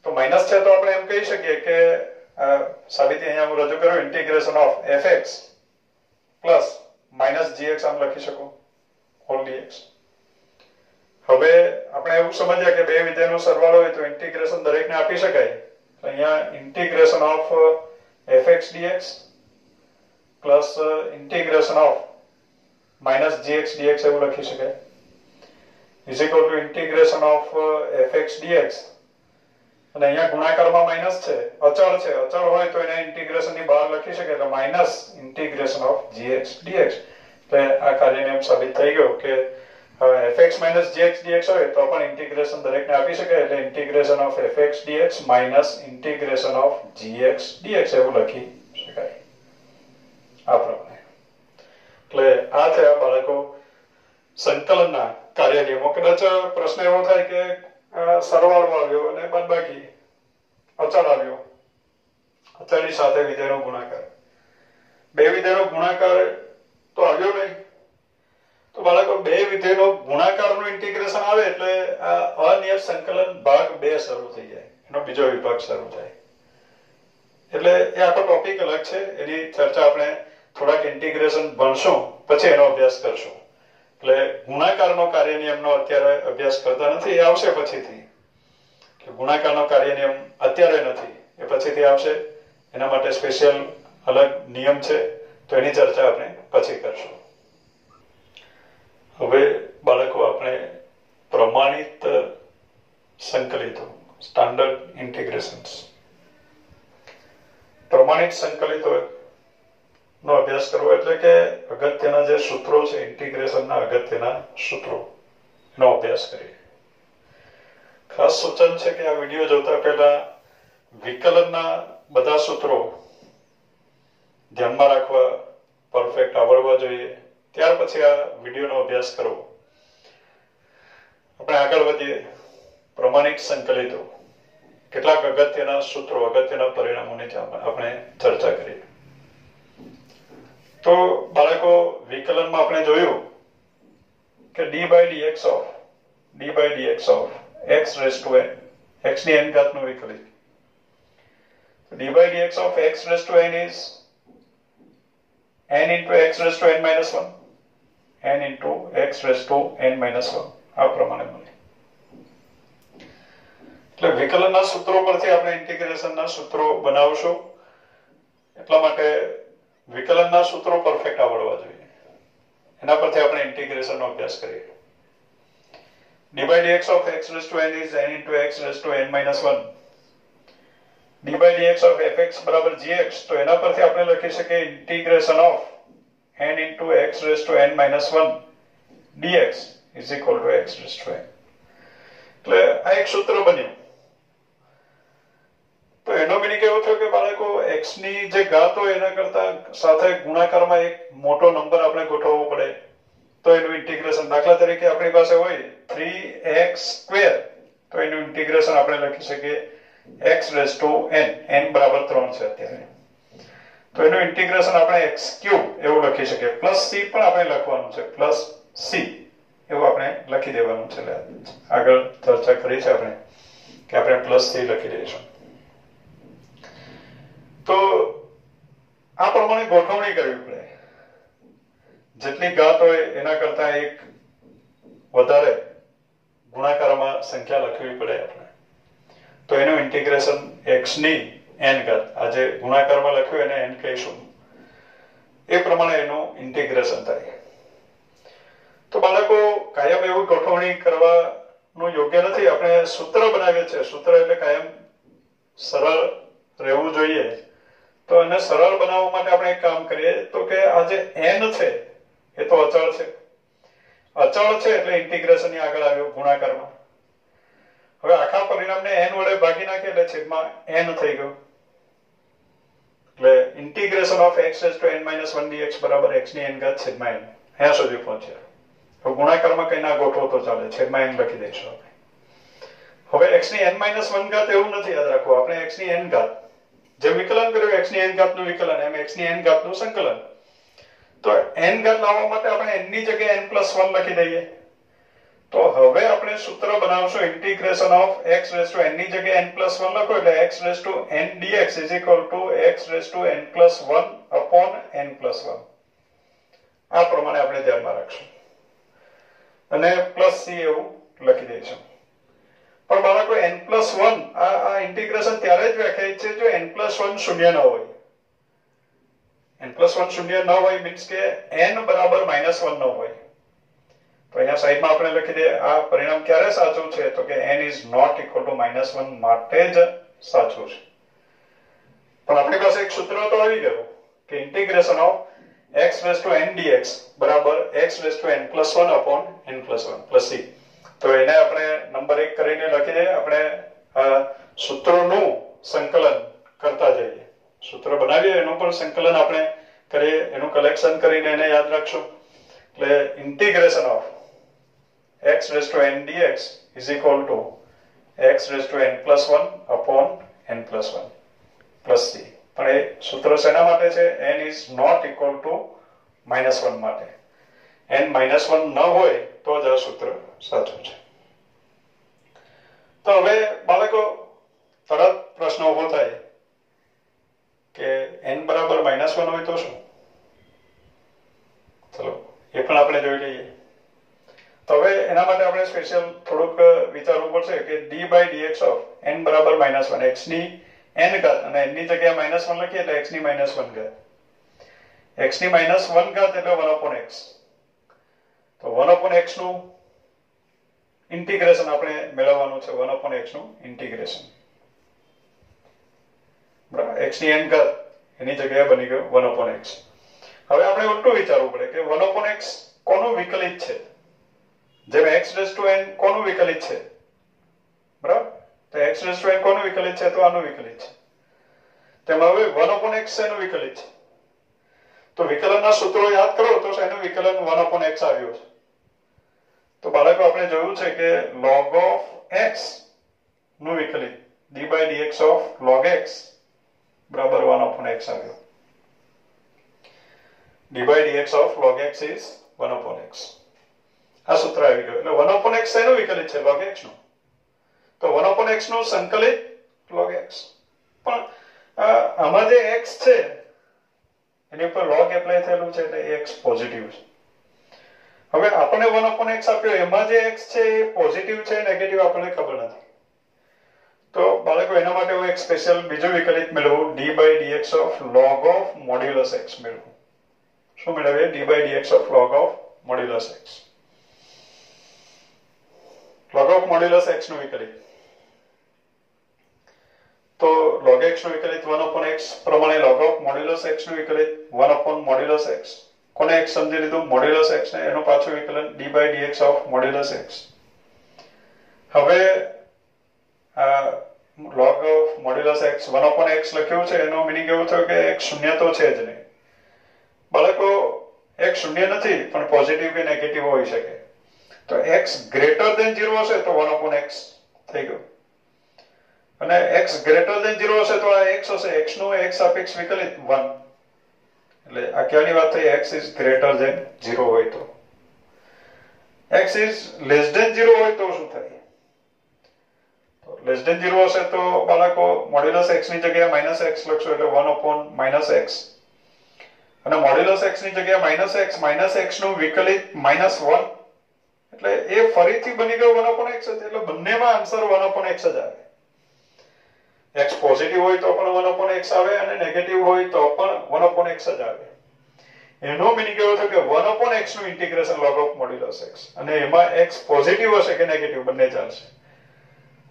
તો માઈનસ છે તો આપણે એમ કહી શકીએ કે સાબિતી અહીંયા હું રજૂ કરું, integration of fx plus minus gx આમ લખી શકું હોલ dx. હવે આપણે એવું સમજ્યા કે બે વિધેયનો સરવાળો હોય તો ઇન્ટિગ્રેશન દરેકને આપી શકાય. અહીંયા integration of fx dx plus integration of minus gx dx એવું લખી શકાય is equal to integration of fx dx. અને અહીંયા ગુણાકારમાં માઈનસ છે, અચળ છે, અચળ હોય તો એને ઇન્ટિગ્રેશન ની બહાર લખી શકે એટલે minus integration of gx dx. એટલે આ કાર્ય નિયમ સાબિત થઈ ગયો કે fx minus gx dx હોય તો પણ ઇન્ટિગ્રેશન દરેકને આપી શકાય એટલે integration of fx dx minus integration of gx dx એવું લખી શકાય આ પ્રમાણે. એટલે આ થયા બાળકો સંકલનના કાર્ય નિયમો. કદાચ પ્રશ્ન એવો થાય કે સરવાળો આવ્યો અને બાદબાકી અચળ આવ્યો, અચળની સાથે વિધેયનો ગુણાકાર, બે વિધેયનો ગુણાકાર તો આવ્યો નહીં, તો બાળકો બે વિધેયનો ગુણાકારનું ઇન્ટિગ્રેશન આવે એટલે આ અનિયત સંકલન ભાગ 2 શરૂ થઈ જાય, એનો બીજો વિભાગ શરૂ થાય. એટલે એ આખો ટોપિક અલગ છે, એની ચર્ચા આપણે થોડાક ઇન્ટિગ્રેશન ભણશું પછી એનો અભ્યાસ કરશું. એટલે ગુણાકારનો કાર્ય નિયમનો અત્યારે અભ્યાસ કરતા નથી, એ આવશે પછીથી. કે ગુણાકારનો કાર્ય નિયમ અત્યારે નથી, એ પછીથી આવશે. એના માટે સ્પેશિયલ અલગ નિયમ છે તો એની ચર્ચા આપણે પછી કરશું. હવે બાળકો આપણે પ્રમાણિત સંકલિતો, સ્ટાન્ડર્ડ ઇન્ટિગ્રેશન્સ, પ્રમાણિત સંકલિતો નો અભ્યાસ કરવો એટલે કે અગત્યના જે સૂત્રો છે ઇન્ટિગ્રેશનના અગત્યના સૂત્રો એનો અભ્યાસ કરીએ. ખાસ સૂચન છે કે આ વિડીયો જોતા પહેલા વિકલનના બધા સૂત્રો ધ્યાનમાં રાખવા, પરફેક્ટ આવડવા જોઈએ, ત્યાર પછી આ વિડીયોનો અભ્યાસ કરવો. આપણે આગળ વધીએ. પ્રમાણિત સંકલિતો, કેટલાક અગત્યના સૂત્રો, અગત્યના પરિણામોની આપણે ચર્ચા કરીએ. તો બાળકો વિકલનમાં આપણે જોયું કે d by dx of x raised to n, x ની n ઘાતનું વિકલિત. d by dx of x raised to n is n into x raised to n minus 1, n into x raised to n minus 1 આ પ્રમાણે મળે. એટલે વિકલનના સૂત્રો પરથી આપણે ઇન્ટિગ્રેશનના સૂત્રો બનાવશું. એટલા માટે વિકલનના સૂત્રો પરફેક્ટ આવડવા જોઈએ, એના પરથી આપણે ઇન્ટિગ્રેશનનો અભ્યાસ કરીએ. d by dx of x raised to n is n into x raised to n minus 1. d by dx of fx બરાબર gx, તો એના પરથી આપણે લખી શકીએ integration of n into x raised to n minus 1 dx is equal to x raised to n. એટલે આ એક સૂત્ર બન્યું. તો એનો મીનિંગ એવો થયો કે બાળકો x ની જે ઘાત હોય એના કરતા સાથે ગુણાકારમાં એક મોટો નંબર આપણે ગોઠવવો પડે તો એનું ઇન્ટિગ્રેશન. દાખલા તરીકે આપણી પાસે હોય 3x², તો એનું ઇન્ટિગ્રેશન આપણે લખી શકીએ x raised to n, n બરાબર 3 છે અત્યારે, તો એનું ઇન્ટિગ્રેશન આપણે x³ એવું લખી શકીએ. પ્લસ c પણ આપણે લખવાનું છે, પ્લસ c એવું આપણે લખી દેવાનું છે. આગળ ચર્ચા કરી છે આપણે કે આપણે પ્લસ c લખી દઈશું. તો આ પ્રમાણે ગોઠવણી કરવી પડે. જેટલી ઘાત હોય એના કરતા એક વધારે ગુણાકારમાં સંખ્યા લખવી પડે આપણે, તો એનું ઇન્ટિગ્રેશન x ની n ઘાત, આજે ગુણાકારમાં લખ્યું એને n કહીશું, એ પ્રમાણે એનું ઇન્ટિગ્રેશન થાય. તો બાળકો કાયમ એવું ગોઠવણી કરવાનું યોગ્ય નથી. આપણે સૂત્ર બનાવીએ છીએ, સૂત્ર એટલે કાયમ સરળ રહેવું જોઈએ. તો એને સરળ બનાવવા માટે આપણે એક કામ કરીએ તો કે આ જે n છે એ તો અચળ છે. અચળ છે એટલે ઇન્ટિગ્રેશન ની આગળ આવ્યો ગુણાકારમાં. હવે આખા પરિણામને n વડે ભાગી નાખીએ એટલે છેદમાં n થઈ ગયું. એટલે integration of x raised to n minus 1 dx બરાબર x ની n ઘાત છેદમાં n. અહીંયા સુધી પહોંચ્યા. તો ગુણાકારમાં કઈ ના ગોઠવો તો ચાલે, છેદમાં n લખી દઈશું આપણે. હવે x ની n minus 1 ઘાત એવું નથી, યાદ રાખો. આપણે x ની n ઘાત જે વિકલન કર્યું x ની n ઘાત નું વિકલન એમ x ની n ઘાત નું સંકલન. તો n ઘાત લાવવા માટે આપણે n ની જગ્યાએ n plus 1 લખી દઈએ. તો હવે આપણે સૂત્ર બનાવશું integration of x raised to n ની જગ્યાએ n plus 1 લખો એટલે x raised to n dx is equal to x raised to n plus 1 upon n plus 1. આ પ્રમાણે આપણે ધ્યાનમાં રાખશું અને પ્લસ c એવું લખી દઈશું. પણ બાળકો n plus 1 આ ઇન્ટિગ્રેશન ત્યારે જ વ્યાખ્યાયિત છે જો n plus 1 શૂન્ય ન હોય. n plus 1 શૂન્ય ન હોય મીન્સ કે n બરાબર -1 ન હોય. તો અહીંયા સાઈડમાં આપણે લખી દે આ પરિણામ ક્યારે સાચું છે તો કે n is not equal to -1 માટે જ સાચું છે. પણ આપણી પાસે એક સૂત્ર તો આવી ગયું કે integration of x raised to n dx બરાબર x raised to n plus 1 upon n plus 1 plus c. તો એને આપણે નંબર 1 કરીને લખી દઈએ. આપણે સૂત્રોનું સંકલન કરતા જઈએ. સૂત્ર બનાવીએ એનું પણ સંકલન આપણે કરીએ, એનું કલેક્શન કરીને એને યાદ રાખશું. એટલે integration of x raised to n dx is equal to x raised to n plus 1 upon n plus 1 plus c. પણ એ સૂત્ર શેના માટે છે? n is not equal to -1 માટે. n -1 ન હોય તો જ આ સૂત્ર સાચું છે. તો હવે બાળકો તરત પ્રશ્ન ઉભો થાય કે n બરાબર -1 હોય તો શું? ચલો એ પણ આપણે જોઈ લઈએ. તો હવે એના માટે આપણે સ્પેશિયલ થોડુંક વિચારવું પડશે કે d by dx of n બરાબર -1 x ની n ઘાત અને n ની જગ્યાએ -1 લખીએ એટલે x ની -1 ઘાત. x ની -1 ઘાત એટલે 1 upon x. તો 1 upon x નું ઇન્ટિગ્રેશન આપણે મેળવવાનું છે. 1 upon x નું ઇન્ટિગ્રેશન બરાબર. x ની n ઘાત એની જગ્યાએ બની ગયું 1 upon x. હવે આપણે ઉલટું વિચારવું પડે કે 1 upon x કોનું વિકલિત છે? જેમ x raised to n કોનું વિકલિત છે? બરાબર. તો x raised to n કોનું વિકલિત છે? તો આનું વિકલિત છે. તેમ હવે 1 upon x શેનું વિકલિત છે? તો વિકલનના સૂત્રો યાદ કરો તો શેનું વિકલન 1 upon x આવ્યું છે? તો બાળકો આપણે જોયું છે કે log of x નું વિકલિત d by dx of log x બરાબર 1 upon x આવ્યો. d by dx of log x is 1 upon x. આ સૂત્ર આવી ગયું. એટલે 1 upon x શેનું વિકલિત છે? log x નું. તો 1 upon x નું સંકલિત log x. પણ આમાં જે x છે એની ઉપર log એપ્લાય થયેલું છે એટલે x પોઝિટિવ છે. હવે આપણે 1 upon x આપ્યો એમાં જે x છે એ પોઝિટિવ છે નેગેટિવ આપણને ખબર નથી. તો બાળકો એના માટે હું એક સ્પેશિયલ બીજું વિકલિત મેળવું d by dx of log of modulus x મેળવું. શું મેળવીએ? d by dx of log of modulus x. log of modulus x નું વિકલિત. તો log x નું વિકલિત 1 upon x પ્રમાણે log of modulus x નું વિકલિત 1 upon modulus x. કોને x સમજી લીધું? modulus x ને. એનું પાછું વિકલન d by dx of modulus x. હવે log of modulus x 1 upon x લખ્યું છે એનો મીનિંગ એવો થયો કે x શૂન્ય તો છે જ નહીં. બાળકો x શૂન્ય નથી પણ પોઝિટિવ કે નેગેટિવ હોઈ શકે. તો x ગ્રેટર ધેન 0 હશે તો 1 upon x થઈ ગયું. અને x ગ્રેટર ધેન 0 હશે તો આ x હશે. x નું x સાપેક્ષ વિકલિત 1. એટલે આ ક્યાંની વાત થઈ? x is greater than 0 હોય તો. x is less than 0 હોય તો શું થાય? તો less than 0 હશે તો બાળકો મોડ્યુલસ x ની જગ્યાએ -x લખશો એટલે 1 upon -x. અને મોડ્યુલસ x ની જગ્યાએ -x નું વિકલિત -1 એટલે એ ફરીથી બની ગયો 1 upon x. એટલે બંનેમાં આન્સર 1 upon x જ આવે. x પોઝિટિવ હોય તો પણ 1 upon x આવે અને નેગેટિવ હોય તો પણ 1 upon x જ આવે. એનો મીનિંગ એવો થયો કે 1 upon x નું integration log of modulus x. અને એમાં x પોઝિટિવ હશે કે નેગેટિવ બંને ચાલશે.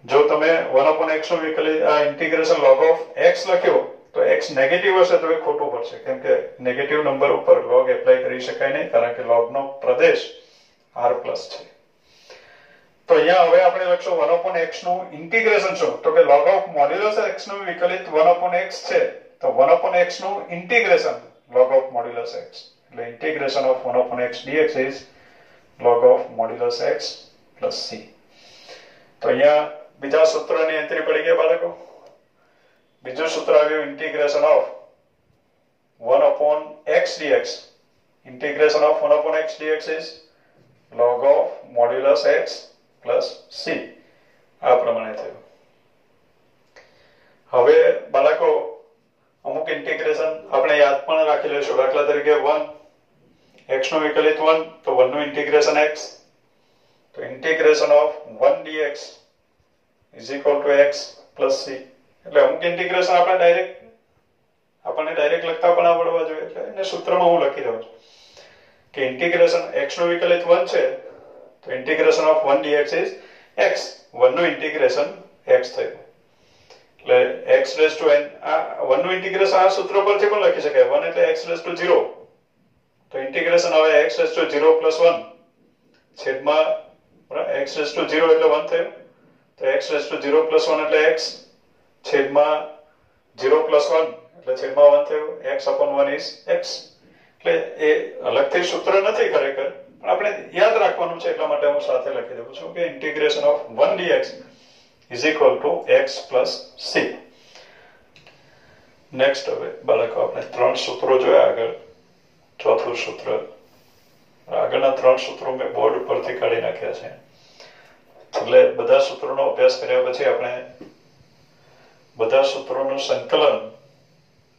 જો તમે 1 upon x નું વિકલિત ઇન્ટિગ્રેશન log of x લખ્યો તો x નેગેટિવ હશે તો એ ખોટું પડશે, કેમ કે નેગેટિવ નંબર ઉપર log એપ્લાય કરી શકાય નહીં, કારણ કે log નો પ્રદેશ r પ્લસ છે. તો અહીંયા હવે આપણે લખશું 1/x નું ઇન્ટિગ્રેશન શું, તો કે log of મોડ્યુલસ x નું વિકલિત 1/x છે, તો 1/x નું integration log of modulus x, એટલે integration of 1/x dx is log of modulus x plus c. તો અહીંયા બીજા સૂત્રની એન્ટ્રી પડી ગઈ બાળકો. બીજું સૂત્ર આવ્યું integration of 1/x dx. Integration of 1/x dx is log of modulus x plus c. આ પ્રમાણે થયું. હવે બાળકો અમુક ઇન્ટિગ્રેશન આપણે યાદ પણ રાખી લઈશું. દાખલા તરીકે 1 x નું વિકલિત 1, તો 1 નું ઇન્ટિગ્રેશન x, તો integration of 1 dx is equal to x plus c. એટલે અમુક ઇન્ટિગ્રેશન આપણને ડાયરેક્ટ લખતા પણ આવડવા જોઈએ, એટલે એને સૂત્રમાં હું લખી દઉં છું કે ઇન્ટિગ્રેશન x નું વિકલિત 1 છે, તો integration of 1 dx is x. 1 નું ઇન્ટિગ્રેશન x થયું, એટલે x રેઝ ટુ n. આ 1 નું ઇન્ટિગ્રેશન આ સૂત્ર પરથી પણ લખી શકાય. 1 એટલે x રેઝ ટુ 0, તો ઇન્ટિગ્રેશન હવે x રેઝ ટુ 0 પ્લસ 1 છેદમાં x રેઝ ટુ 0 એટલે 1 થયું, તો x રેઝ ટુ 0 પ્લસ 1 એટલે x છેદમાં 0 પ્લસ 1 એટલે છેદમાં 1 થયું. x upon 1 is x. એટલે એ અલગથી સૂત્ર નથી ખરેખર, પણ આપણે યાદ રાખવાનું છે, એટલા માટે હું સાથે લખી દઉં છું કે integration of 1 dx is equal to x plus c. Next હવે બાળકો આપણે 3 સૂત્રો જોયા. આગળ ચોથું સૂત્ર, આગળના 3 સૂત્રો મેં બોર્ડ ઉપરથી કાઢી નાખ્યા છે. એટલે બધા સૂત્રોનો અભ્યાસ કર્યા પછી આપણે બધા સૂત્રોનું સંકલન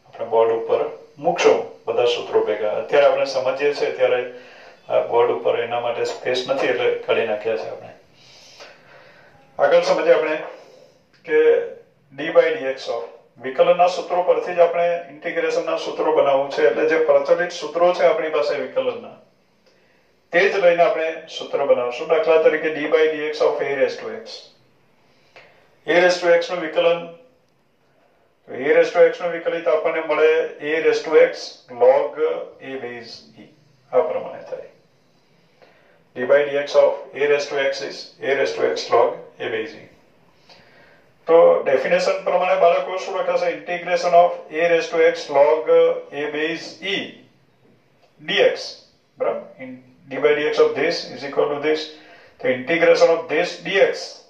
આપણે બોર્ડ ઉપર મૂકશું, બધા સૂત્રો ભેગા. અત્યારે આપણે સમજીએ છીએ ત્યારે બોર્ડ ઉપર એના માટે સ્પેસ નથી, એટલે કાઢી નાખ્યા છે આપણે. આગળ સમજીએ આપણે કે d by dx ઓફ વિકલનના સૂત્રો પરથી જ આપણે ઇન્ટિગ્રેશનના સૂત્રો બનાવવું છે. એટલે જે પ્રચલિત સૂત્રો છે આપણી પાસે વિકલનના, તે જ લઈને આપણે સૂત્ર બનાવશું. દાખલા તરીકે d by dx of a raised to x. a raised to x નું વિકલન, a raised to x નું વિકલિત આપણને મળે a raised to x log a base e. આ પ્રમાણે થાય. d by dx of a raised to x is a raised to x log a base e. તો ડેફિનેશન પ્રમાણે બાળકો શું લખાશે? Integration of a raised to x log a base e dx, બરાબર. d by dx of this is equal to this. તો integration of this dx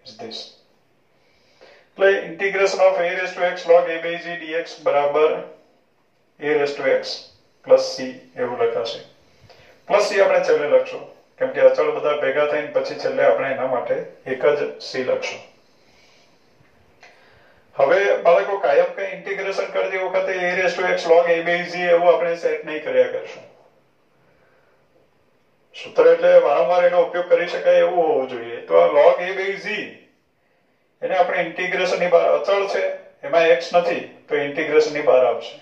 is this. એટલે integration of a raised to x log a base e dx બરાબર a raised to x plus c એવું લખાશે. Plus c આપણે છેલ્લે લખશું, કેમ કે અચળ બધા ભેગા થઈને પછી છેલ્લે આપણે એના માટે એક જ c લખશું. હવે બાળકો કાયમ કઈ ઇન્ટિગ્રેશન કરતી વખતે a raised to x log a base e એવું આપણે સેટ નહીં કર્યા કરશું. સૂત્ર એટલે વારંવાર એનો ઉપયોગ કરી શકાય એવું હોવું જોઈએ. તો આ log a base e એને આપણે ઇન્ટિગ્રેશન ની બહાર, અચળ છે એમાં x નથી, તો ઇન્ટિગ્રેશન ની બહાર આવશે.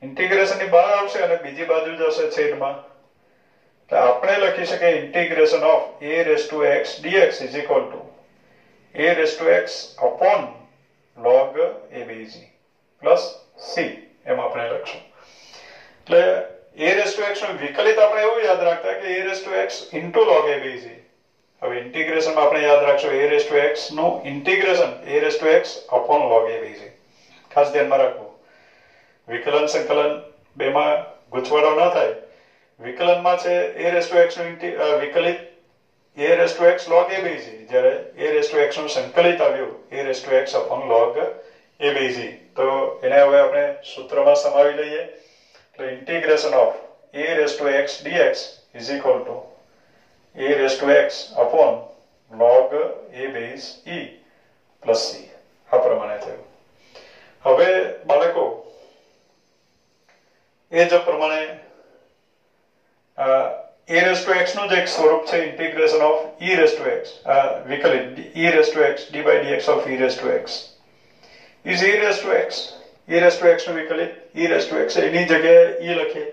ઇન્ટિગ્રેશન ની બહાર આવશે અને બીજી બાજુ જશે છેદમાં. તો આપણે લખી શકીએ integration of a raised to x dx is equal to a raised to x upon log a base e plus c. એમ આપણે લખશું. એટલે a raised to x નું વિકલિત આપણે એવું યાદ રાખતા કે a raised to x into log a base e. હવે ઇન્ટિગ્રેશન માં આપણે યાદ રાખશું a raised to x નું integration a raised to x upon log a base e. ખાસ ધ્યાનમાં રાખવું, વિકલન સંકલન બેમાં ગૂંચવાડો ન થાય. વિકલનમાં છે a raised to x નું વિકલિત a raised to x log a base e, જ્યારે a raised to x નું સંકલિત આવ્યું a raised to x upon log a base e. તો એને હવે આપણે સૂત્રમાં સમાવી લઈએ. તો integration of a raised to x dx is equal to a raised to x upon log a base e plus c. આ પ્રમાણે થયું. હવે બાળકો એ જ પ્રમાણે a raised to x નું જ એક સ્વરૂપ છે integration of e raised to x, વિકલિત e raised to x d by dx of e raised to x is e raised to x. e raised to x નું વિકલિત e raised to x એની જગ્યાએ e લખીએ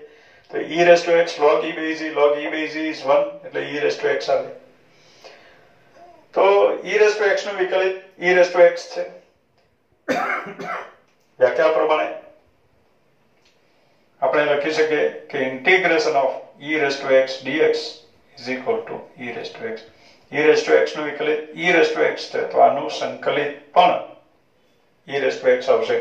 તો e raised to x log e base e, log e base e is 1 એટલે e raised to x આવે. તો e raised to x નું વિકલિત e raised to x છે. વ્યાખ્યા પ્રમાણે આપણે લખી શકીએ કે integration of e raised to x dx is equal to e raised to x. e raised to x નું વિકલિત e raised to x છે તો આનું સંકલિત પણ e raised to x આવશે.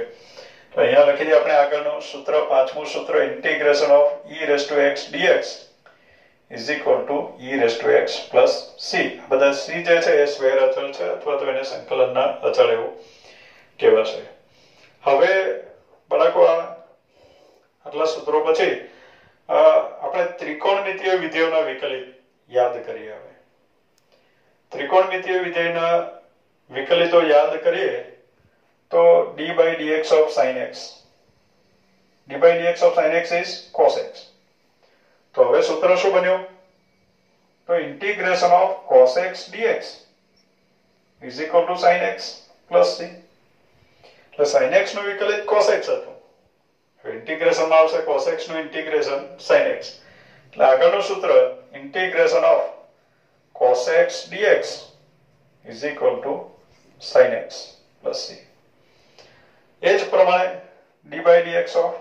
તો અહીંયા લખી દઈએ આપણે આગળનું સૂત્ર, પાંચમું સૂત્ર, integration of e raised to x dx is equal to e raised to x plus c. આ બધા c જે છે એ સ્વૈર અચળ છે અથવા તો એને સંકલનના અચળ એવું કહેવાશે. હવે બાળકો આટલા સૂત્રો પછી આપણે ત્રિકોણમિતીય વિધેયોના વિકલિત યાદ કરીએ. હવે ત્રિકોણમિતીય વિધેયના વિકલિતો યાદ કરીએ તો d by dx of sin x, d by dx of sin x is cos x. તો હવે સૂત્ર શું બન્યું? તો integration of cos x dx is equal to sin x plus c. એટલે sin x નું વિકલિત cos x હતું, ઇન્ટિગ્રેશન માં આવશે cos x નું ઇન્ટિગ્રેશન sin x. એટલે આગળનું સૂત્ર integration of cos x dx is equal to sin x plus c. એ જ પ્રમાણે d by dx of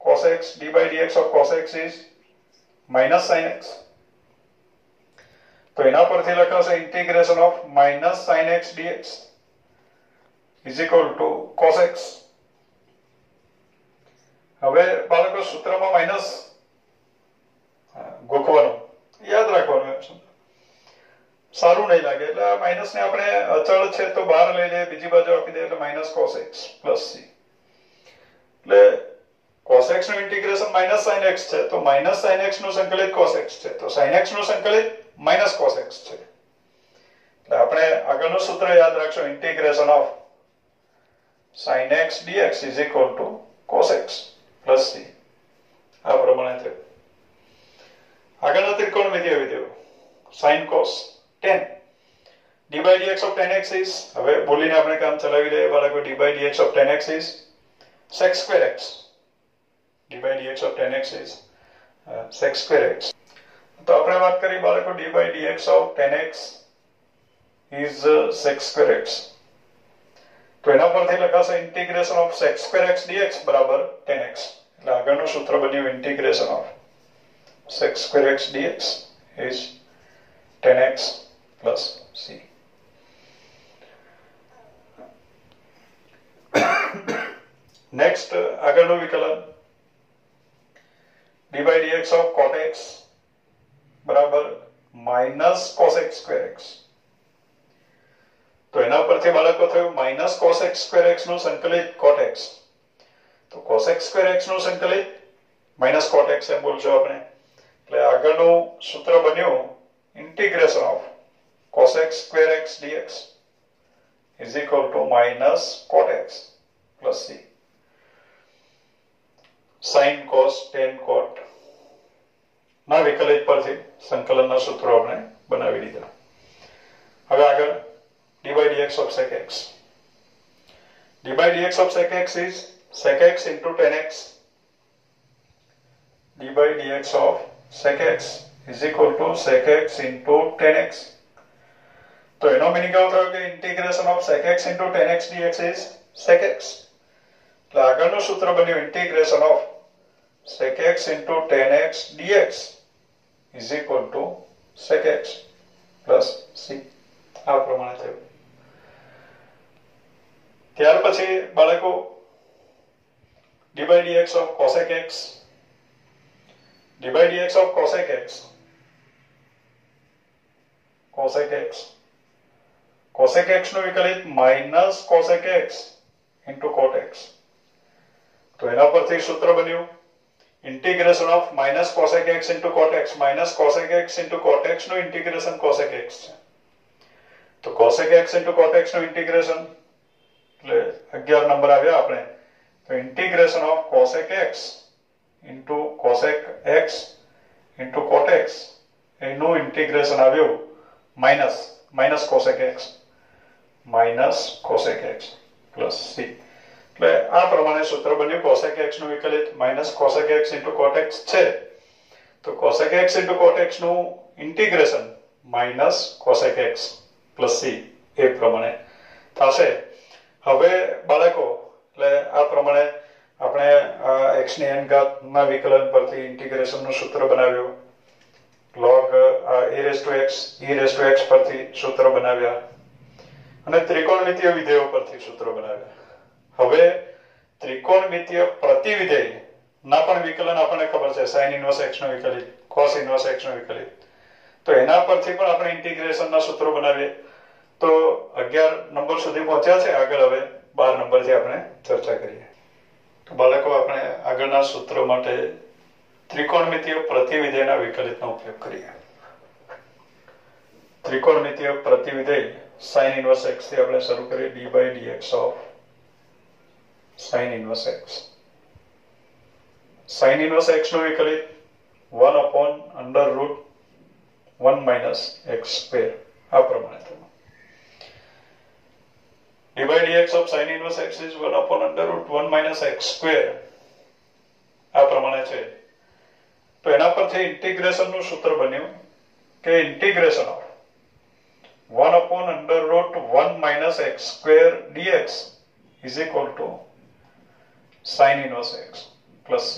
cos x, d by dx of cos x is minus sin x. તો એના પરથી લખાશે integration of minus sin x dx is equal to cos x. હવે બાળકો સૂત્રમાં minus ગોખવાનું યાદ રાખવાનું, સારું નહીં લાગે એટલે આ માઇનસ ને આપણે અચળ છે તો બહાર લઈ લઈએ, બીજી બાજુ આપી દે એટલે minus cos x plus c. એટલે cos x નું ઇન્ટિગ્રેશન માઇનસ sin x છે તો માઇનસ sin x નું સંકલિત cos x છે તો sin x નું સંકલિત માઇનસ cos x છે. એટલે આપણે આગળનું સૂત્ર યાદ રાખશું, integration of sin x dx is equal to cos x plus c. આ પ્રમાણે થયું. આગળના ત્રિકોણમિતીય વિધેયો sin cos tan, d by dx of tan x is, હવે બોલીને આપણે કામ ચલાવી લઈએ બાળકો, d by dx of tan x is sec square x, d by dx of tan x is sec square x. તો આપણે વાત કરી બાળકો d by dx of tan x is sec square x. તો એના પરથી લખાશે integration of sec square x dx બરાબર tan x. એટલે આગળનું સૂત્ર બન્યું integration of sec square x dx is tan x plus c. Next આગળનું વિકલન d by dx of cot x બરાબર minus cos x square x. તો એના પરથી બાળકો થયું minus cos x square x નું સંકલિત cot x. તો cos x square x નું સંકલિત minus cot x એમ બોલજો આપણે. એટલે આગળનું સૂત્ર બન્યું integration of cos x square x dx is equal to minus cot x plus c. sin cos tan cot ના વિકલિત પરથી સંકલનના સૂત્રો આપણે બનાવી દીધા. હવે આગળ d by dx of sec x. d by dx of sec x is sec x into tan x. d by dx of sec x is equal to sec x into tan x. તો એનો meaning આવો થયો કે integration of sec x into tan x dx is sec x. એટલે આગળનું સૂત્ર બન્યું integration of sec x into tan x dx is equal to sec x plus c. આ પ્રમાણે થયું. ત્યાર પછી બાળકો d by dx of cosec x, d by dx of cosec x, cosec x, cosec x નું વિકલિત minus cosec x into cot x. તો એના પરથી સૂત્ર બન્યું integration of minus cosec x into cot x minus cosec x into cot x નું integration cosec x છે. તો cosec x into cot x નું integration એટલે 11 નંબર આવ્યા આપણે. તો integration of cosec x into cosec x into cot x એનું integration આવ્યું minus cosec x plus c. એટલે આ પ્રમાણે સૂત્ર બન્યું cosec x નું વિકલિત minus cosec x into cot x છે. તો cosec x into cot x નું integration minus cosec x plus c એ પ્રમાણે થશે. હવે બાળકો એટલે આ પ્રમાણે આપણે x ની n ઘાતના વિકલન પરથી ઇન્ટિગ્રેશનનું સૂત્ર બનાવ્યું. log e⁻x પરથી સૂત્ર બનાવ્યા અને ત્રિકોણમિતીય વિધેયો પરથી સૂત્ર બનાવ્યા. હવે ત્રિકોણમિતીય પ્રતિવિધેય ના પણ વિકલન આપણને ખબર છે, sin inverse x નો વિકલિત, cos inverse x નો વિકલિત. તો એના પરથી પણ આપણે ઇન્ટિગ્રેશનના સૂત્રો બનાવીએ. તો 11 નંબર સુધી પહોંચ્યા છે. આગળ હવે 12 નંબરથી આપણે ચર્ચા કરીએ. તો બાળકો આપણે આગળના સૂત્ર માટે ત્રિકોણમિતીય પ્રતિવિધેયના વિકલિતનો ઉપયોગ કરીએ. ત્રિકોણમિતીય પ્રતિવિધેય sin inverse x થી આપણે શરૂ કરીએ. d/dx of sin inverse x. sin inverse x નો વિકલિત 1/√1 - x². આ પ્રમાણે થયું. d/dx of sin inverse x is 1/√1 - x². આ પ્રમાણે છે. તો એના પરથી ઇન્ટિગ્રેશનનું સૂત્ર બન્યું કે integration of 1/√1 - x² dx is equal to sin inverse x plus c.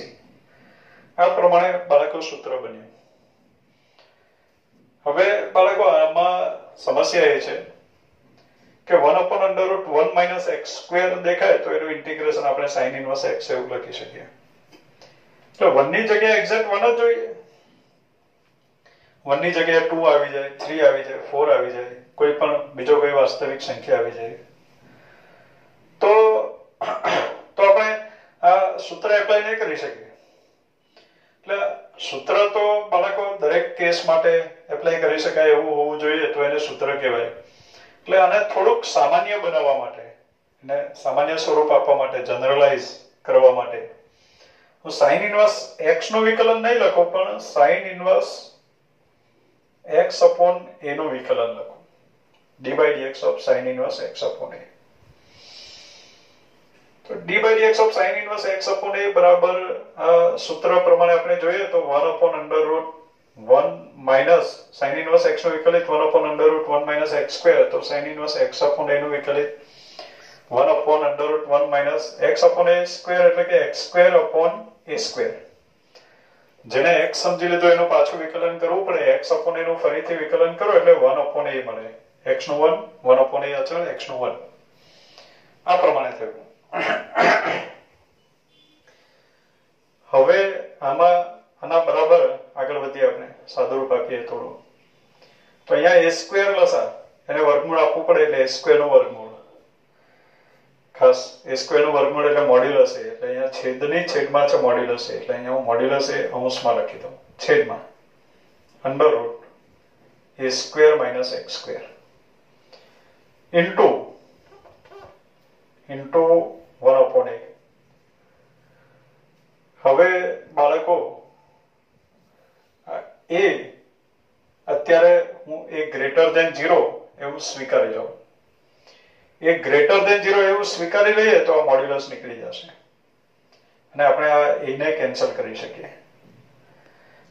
આ પ્રમાણે બાળકો સૂત્ર બન્યું. હવે બાળકો આમાં સમસ્યા એ છે કે 1/√1 - x² દેખાય તો એનું ઇન્ટિગ્રેશન આપણે sin inverse x એવું લખી શકીએ. તો 1 ની જગ્યાએ એક્ઝેક્ટ 1 જ જોઈએ. 1 ની જગ્યાએ 2 આવી જાય, 3 આવી જાય, 4 આવી જાય, કોઈ પણ બીજો કોઈ વાસ્તવિક સંખ્યા આવી જાય તો આપણે આ સૂત્ર એપ્લાય નહીં કરી શકીએ. એટલે સૂત્ર તો બાળકો દરેક કેસ માટે એપ્લાય કરી શકાય એવું હોવું જોઈએ તો એને સૂત્ર કહેવાય. એટલે આને થોડુંક સામાન્ય બનાવવા માટે, એને સામાન્ય સ્વરૂપ આપવા માટે, જનરલાઇઝ કરવા માટે હું sin inverse x નું વિકલન નહીં લખું પણ sin inverse x/a નું વિકલન લખું. d/dx of sin inverse x/a. તો d/dx of sin inverse x/a બરાબર સૂત્ર પ્રમાણે આપણે જોઈએ તો 1/√1 - sin inverse x નું વિકલિત 1/√1 - x². તો sin inverse x/a નું વિકલિત 1/√1 - x/a² એટલે કે x²/a². જેને x સમજી લીધું એનું પાછું વિકલન કરવું પડે. x/a નું ફરીથી વિકલન કરો એટલે 1/a મળે. x નું 1, 1/a અચળ, x નું 1. આ પ્રમાણે થયું. હવે આના બરાબર આગળ વધીએ આપણે, સાદુરૂપ આપીએ થોડું. તો અહીંયા a² લસા એને વર્ગમૂળ આપવું પડે એટલે a² નું વર્ગમૂળ. ખાસ a² નું વર્ગમૂળ એટલે મોડ્યુલસ છે. એટલે અહીંયા છેદની છેદમાં છે મોડ્યુલસ છે. એટલે અહીંયા હું મોડ્યુલસ એ અંશમાં લખી દઉં, છેદમાં √a² - x² ઇન્ટુ 1/a. હવે બાળકો a અત્યારે હું a greater than 0 એવું સ્વીકારી લઉં. a greater than 0 એવું સ્વીકારી લઈએ તો આ મોડ્યુલસ નીકળી જશે અને આપણે આ a ને કેન્સલ કરી શકીએ.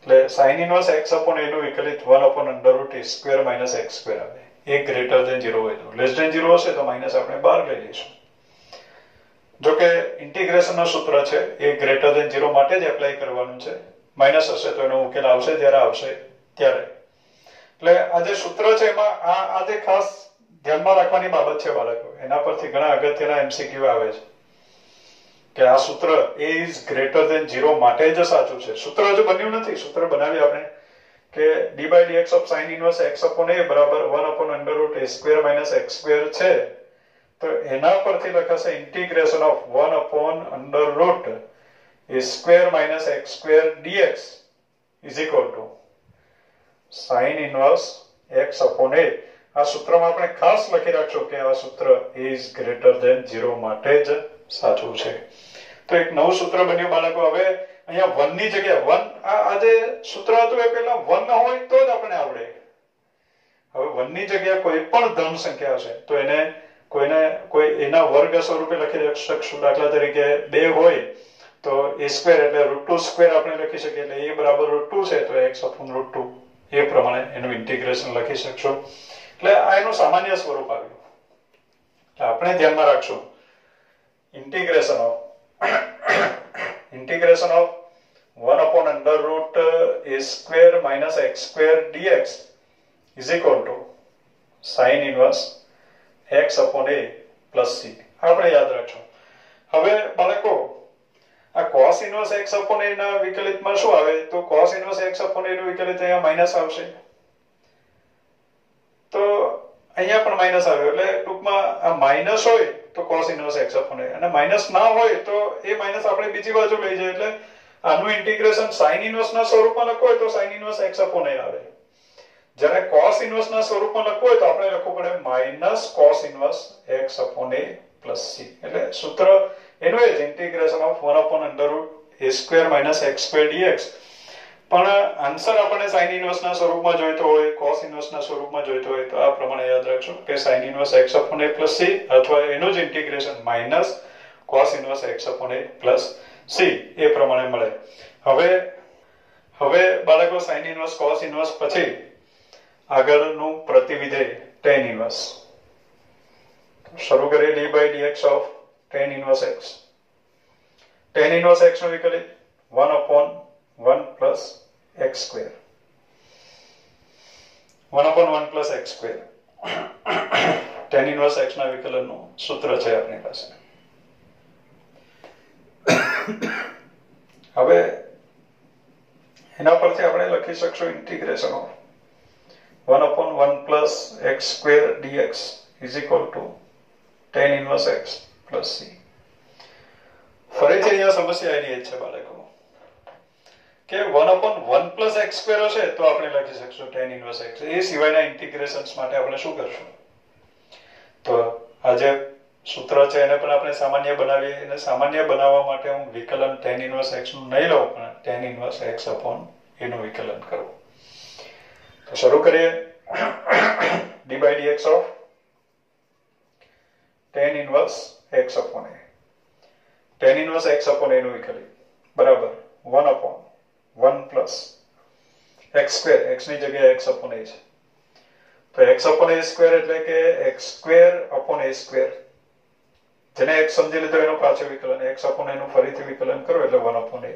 એટલે sin inverse x/a નું વિકલિત 1/√a² - x² આવે. a greater than 0 હોય તો, less than 0 હશે તો માઈનસ આપણે બહાર લઈ લઈશું. જો કે ઇન્ટિગ્રેશનનું સૂત્ર છે એ ગ્રેટર ધેન 0 માટે જ એપ્લાય કરવાનું છે. માઈનસ હશે તો એનો ઉકેલ આવશે જ્યારે આવશે ત્યારે. એટલે આ જે સૂત્ર છે એમાં આ જે ખાસ ધ્યાનમાં રાખવાની બાબત છે બાળકો, એના પરથી ઘણા અગત્યના MCQ આવે છે કે આ સૂત્ર a ઇઝ ગ્રેટર ધેન 0 માટે જ સાચું છે. સૂત્ર હજુ બન્યું નથી, સૂત્ર બનાવી આપણે કે d/dx of sin inverse x/a બરાબર 1/√a² - x² છે. તો એના પરથી લખાશે integration of 1/√a² - x² dx is equal to sin inverse x/a. આ સૂત્રમાં આપણે ખાસ લખી રાખશું કે આ સૂત્ર a is greater than 0 માટે જ સાચું છે. તો એક નવું સૂત્ર બન્યું બાળકો. હવે અહીંયા 1 ની જગ્યાએ 1 આ જે સૂત્ર હતું એ પહેલા 1 હોય તો જ આપણે આવડે. હવે 1 ની જગ્યાએ કોઈ પણ ધન સંખ્યા હશે તો એને કોઈ એના વર્ગ સ્વરૂપે લખી શકશું. દાખલા તરીકે 2 હોય તો a² એટલે √2² આપણે લખી શકીએ. એટલે a બરાબર √2 છે તો x/√2 એ પ્રમાણે એનું ઇન્ટિગ્રેશન લખી શકશું. એટલે આ એનું સામાન્ય સ્વરૂપ આવ્યું. આપણે ધ્યાનમાં રાખશું integration of 1 upon under root a square minus x square dx is equal to sin inverse x upon a plus c. આપણે યાદ રાખજો. હવે બાળકો આ cos inverse x upon a ના વિકલિતમાં શું આવે? તો cos inverse x upon a નું વિકલિત અહીંયા માઈનસ આવશે. તો અહીંયા પણ માઈનસ આવ્યો એટલે ટૂંકમાં આ માઈનસ હોય તો cos inverse x upon a અને માઈનસ ના હોય તો એ માઈનસ આપણે બીજી બાજુ લઈ જાય એટલે આનું ઇન્ટિગ્રેશન sin inverse ના સ્વરૂપમાં લખવું હોય તો sin inverse x upon a આવે. જ્યારે cos inverse ના સ્વરૂપમાં લખવું હોય તો આપણે લખવું પડે minus cos inverse x upon a plus c. એટલે સૂત્ર એનું એ જ integration of 1 upon under root a square minus x square dx. પણ આન્સર આપણને sin inverse ના સ્વરૂપમાં જોઈતો હોય, cos inverse ના સ્વરૂપમાં જોઈતો હોય તો આ પ્રમાણે યાદ રાખજો કે sin inverse x upon a plus c અથવા એનું જ integration minus cos inverse x upon a plus c એ પ્રમાણે મળે. હવે બાળકો sin inverse cos inverse પછી આગળનું પ્રતિવિધેય tan inverse. શરૂ કરીએ d by dx of tan inverse x. tan inverse x નો વિકલિત 1 upon 1 plus x square. 1 upon 1 plus x square. tan inverse x ના વિકલનનું સૂત્ર છે આપણી પાસે. હવે એના પરથી આપણે લખી શકશું integration of 1 upon 1 plus x square dx is equal to tan inverse x plus c. ફરીથી અહીંયા સમસ્યા એની જ છે બાળકો કે 1 upon 1 plus x square હશે તો આપણે લખી શકશું tan inverse x. એ સિવાયના ઇન્ટિગ્રેશન્સ માટે આપણે શું કરશું? તો આ જે સૂત્ર છે એને પણ આપણે સામાન્ય બનાવીએ અને સામાન્ય બનાવવા માટે હું વિકલન tan inverse x નું નહીં લઉં પણ tan inverse x upon a નું વિકલન કરું. તો શરૂ કરીએ d by dx of tan inverse x upon a. tan inverse x upon a નું વિકલિત બરાબર 1 upon 1 plus x square. x ની જગ્યાએ x upon a છે તો x upon a square એટલે કે x square upon a square. જેને x સમજી લીધો એનું પાછું વિકલન x upon a નું ફરીથી વિકલન કરો એટલે 1 upon a.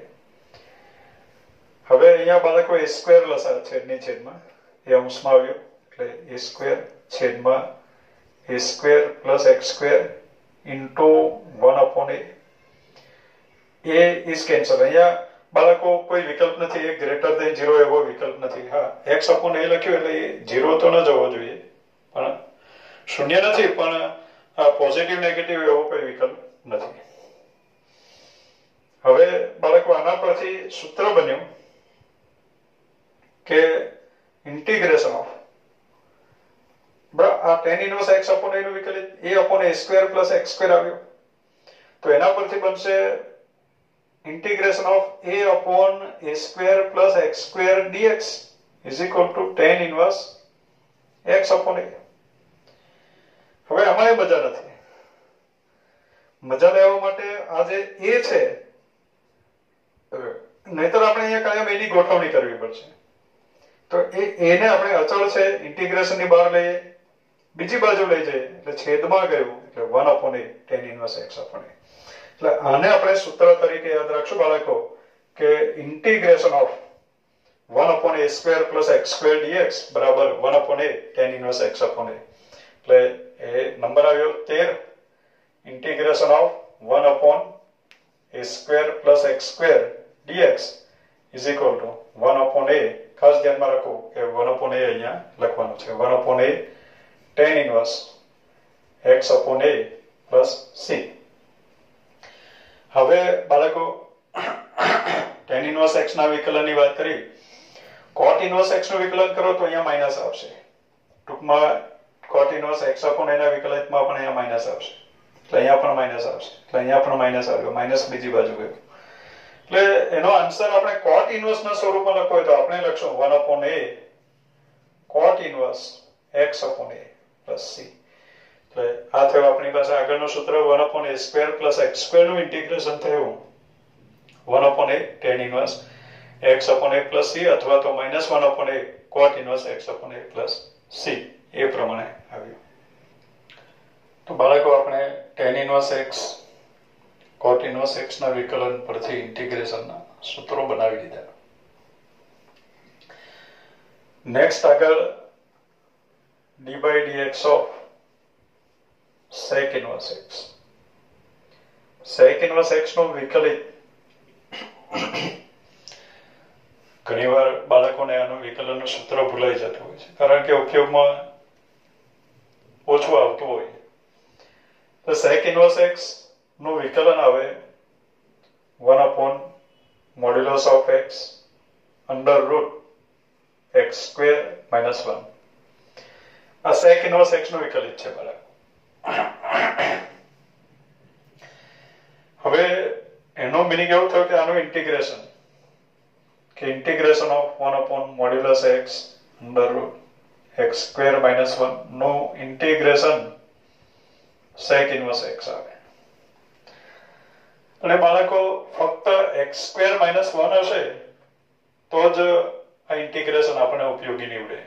હવે અહીંયા બાળકો a square લસા છેદની છેદમાં એ અંશમાં આવ્યો એટલે a square છેદમાં a square plus x square into 1 upon a. a is cancel. અહીંયા બાળકો કોઈ વિકલ્પ નથી, એ ગ્રેટર ધેન 0 એવો વિકલ્પ નથી. હા x upon a લખ્યું એટલે એ 0 તો ન જવો જોઈએ પણ શૂન્ય નથી પણ પોઝિટિવ નેગેટિવ એવો કોઈ વિકલ્પ નથી. હવે બાળકો આના પરથી સૂત્ર બન્યું કે ઇન્ટિગ્રેશન ઓફ આ tan inverse x upon a નું વિકલિત a upon a square plus x square આવ્યો તો એના પરથી બનશે integration of a upon a square plus x square dx is equal to tan inverse x upon a. હવે આમાં મજા નથી. મજા લેવા માટે આ જે a છે નહીતર આપણે અહીંયા કાયમ એની ગોઠવણી કરવી પડશે. તો એ ને આપણે અચળ છે ઇન્ટિગ્રેશનની બહાર લઈએ બીજી બાજુ લઈ જઈએ એટલે છેદમાં ગયું એટલે 1 upon a tan inverse x upon a. એટલે આને આપણે સૂત્ર તરીકે યાદ રાખશું બાળકો કે integration of 1 upon a square plus x square dx બરાબર 1 upon a tan inverse x upon a. એટલે એ નંબર આવ્યો 13. Integration of 1 upon a square plus x square dx is equal to 1 upon a. ખાસ ધ્યાનમાં રાખો કે 1 upon a અહીંયા લખવાનું છે 1 upon a tan inverse x upon a plus c. હવે બાળકો tan inverse x ના વિકલનની વાત કરી. cot inverse x નું વિકલન કરો તો અહીંયા માઈનસ આવશે. ટૂંકમાં cot inverse x upon a ના વિકલિતમાં પણ અહીંયા માઈનસ આવશે એટલે અહીંયા પણ માઈનસ આવશે એટલે અહીંયા પણ માઈનસ આવ્યો માઈનસ બીજી બાજુ ગયો એટલે એનો આન્સર આપણે cot inverse ના સ્વરૂપમાં લખવો હોય તો આપણે લખશું 1 upon a cot inverse x upon a plus c. એટલે આ થયું આપણી પાસે આગળનું સૂત્ર 1 upon a square plus x square નું ઇન્ટિગ્રેશન થયું 1 upon a tan inverse x upon a plus c અથવા તો -1 upon a cot inverse x upon a plus c એ પ્રમાણે આવ્યું. તો બાળકો આપણે tan inverse x cot inverse x ના વિકલન પરથી ઇન્ટિગ્રેશન ના સૂત્રો બનાવી દીધા. નેક્સ્ટ આગળ d by dx of sec inverse x. sec inverse x નું વિકલિત ઘણીવાર બાળકોને આનું વિકલનનું સૂત્ર ભૂલાઈ જતું હોય છે કારણ કે ઉપયોગમાં ઓછું આવતું હોય. તો sec inverse x નું વિકલન આવે 1/modulus of x under root x square minus 1. આ sec inverse x નું વિકલિત છે બરાબર. હવે એનો મિનિંગ એવું થયો કે આનું ઇન્ટિગ્રેશન કે integration of 1/modulus x under root x square minus 1 નું integration sec inverse x આવે. અને બાળકો ફક્ત x square minus 1 હશે તો જ આ ઇન્ટિગ્રેશન આપણે ઉપયોગી નીવડે.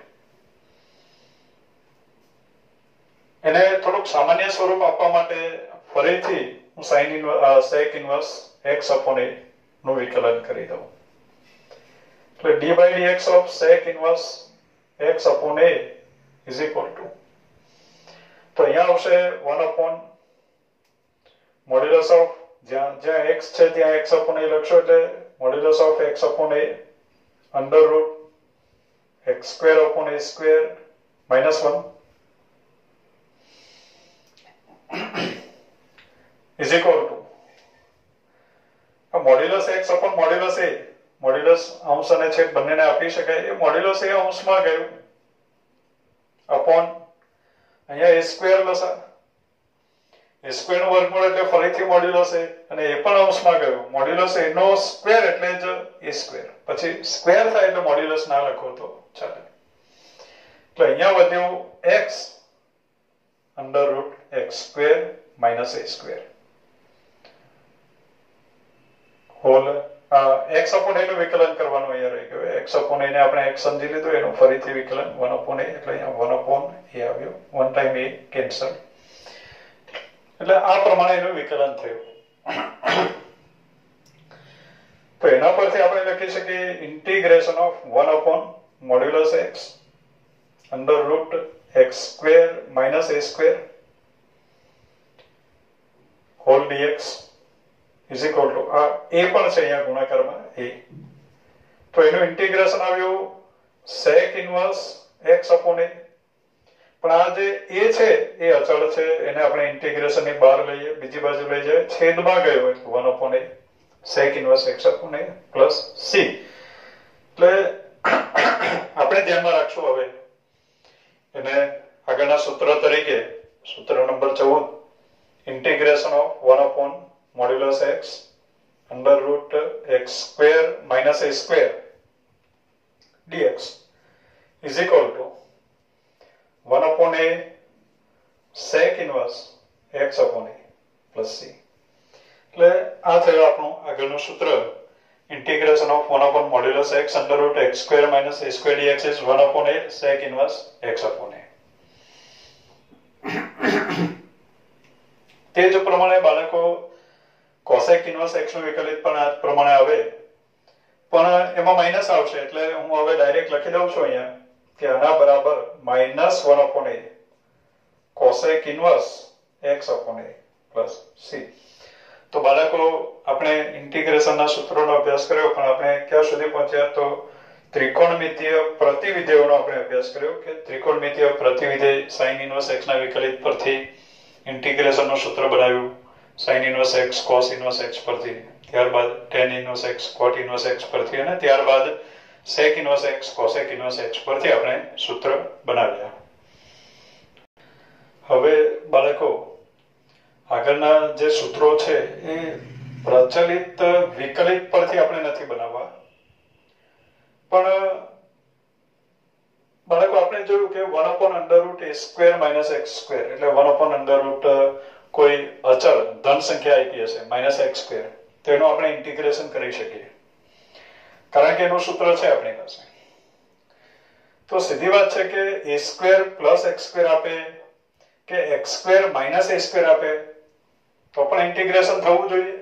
એને થોડુંક સામાન્ય સ્વરૂપ આપવા માટે ફરીથી હું sec inverse x upon a નું વિકલન કરી દઉં. એટલે d by dx of sec inverse x upon a is equal to, તો અહીંયા આવશે 1/modulus of જ્યાં x છે ત્યાં x upon a લખશો એટલે modulus of x upon a under root x square upon a square minus 1 is equal to modulus x upon modulus a. Modulus અંશ અને છેદ બંનેને આપી શકાય. એ મોડ્યુલસ એ અંશમાં ગયું અપોન અહીંયા a સ્ક્વેર લસા a સ્ક્વેર નું વર્ગમૂળ એટલે ફરીથી મોડ્યુલસ એ અને એ પણ અંશમાં ગયું. મોડ્યુલસ a નો સ્ક્વેર એટલે જ a સ્ક્વેર. પછી સ્ક્વેર થાય એટલે મોડ્યુલસ ના લખો તો ચાલે. એટલે અહીંયા વધ્યું x under root x square minus a square whole x upon a નું વિકલન કરવાનું અહીંયા રહી ગયું. x upon a ને આપણે x સમજી લીધું એનું ફરીથી વિકલન 1 upon a એટલે અહીંયા 1 upon a આવ્યું. 1 ટાઈમ a કેન્સલ એટલે આ પ્રમાણે એનું વિકલન થયું. તો એના પરથી આપણે લખી શકીએ integration of 1 upon modulus x under root x square minus a square whole dx is equal to a પણ છે અહીંયા ગુણાકારમાં a. તો એનું ઇન્ટિગ્રેશન આવ્યું sec inverse x upon a. પણ આ જે a છે એ અચળ છે એને આપણે ઇન્ટિગ્રેશન ની બહાર લઈએ બીજી બાજુ લઈ જાય છેદમાં ગયો એટલે 1 upon a sec inverse x upon a plus c. એટલે આપણે ધ્યાનમાં રાખશું હવે એને આગળના સૂત્ર તરીકે સૂત્ર number 14 integration of 1 upon modulus x under root x square minus a square dx is equal to 1 upon a sec inverse x upon a plus c. એટલે આ થયું આપણું આગળનું સૂત્ર integration of 1 upon modulus x under root x square minus a square dx is 1 upon a sec inverse x upon a. તે જ પ્રમાણે બાળકો cosec inverse x નું વિકલિત પણ આ પ્રમાણે આવે પણ એમાં માઈનસ આવશે એટલે હું હવે ડાયરેક્ટ લખી દઉં છું અહીંયા કે આના બરાબર -1 upon a cosec inverse x upon a plus c. તો બાળકો આપણે ઇન્ટિગ્રેશનના સૂત્રોનો અભ્યાસ કર્યો પણ આપણે ક્યાં સુધી પહોંચ્યા તો ત્રિકોણમિતીય પ્રતિવિધેયોનો આપણે અભ્યાસ કર્યો કે ત્રિકોણમિતીય પ્રતિવિધેય sin inverse x ના વિકલિત પરથી ઇન્ટિગ્રેશનનું સૂત્ર બનાવ્યું sin inverse x cos inverse x પરથી ત્યારબાદ tan inverse x cot inverse x પરથી અને ત્યારબાદ sec inverse x cosec inverse x પરથી આપણે સૂત્ર બનાવ્યા. હવે બાળકો આગળના જે સૂત્રો છે એ પ્રચલિત વિકલિત પરથી આપણે નથી બનાવવા પણ બાળકો આપણે જોયું કે 1 upon under root a square minus x square એટલે 1 upon under root કોઈ અચળ ધન સંખ્યા આપી હશે -x square તો એનું આપણે ઇન્ટિગ્રેશન કરી શકીએ કારણ કે એનું સૂત્ર છે આપણી પાસે. તો સીધી વાત છે કે a square plus x square આપે કે x square minus a square આપે તો પણ ઇન્ટિગ્રેશન થવું જોઈએ.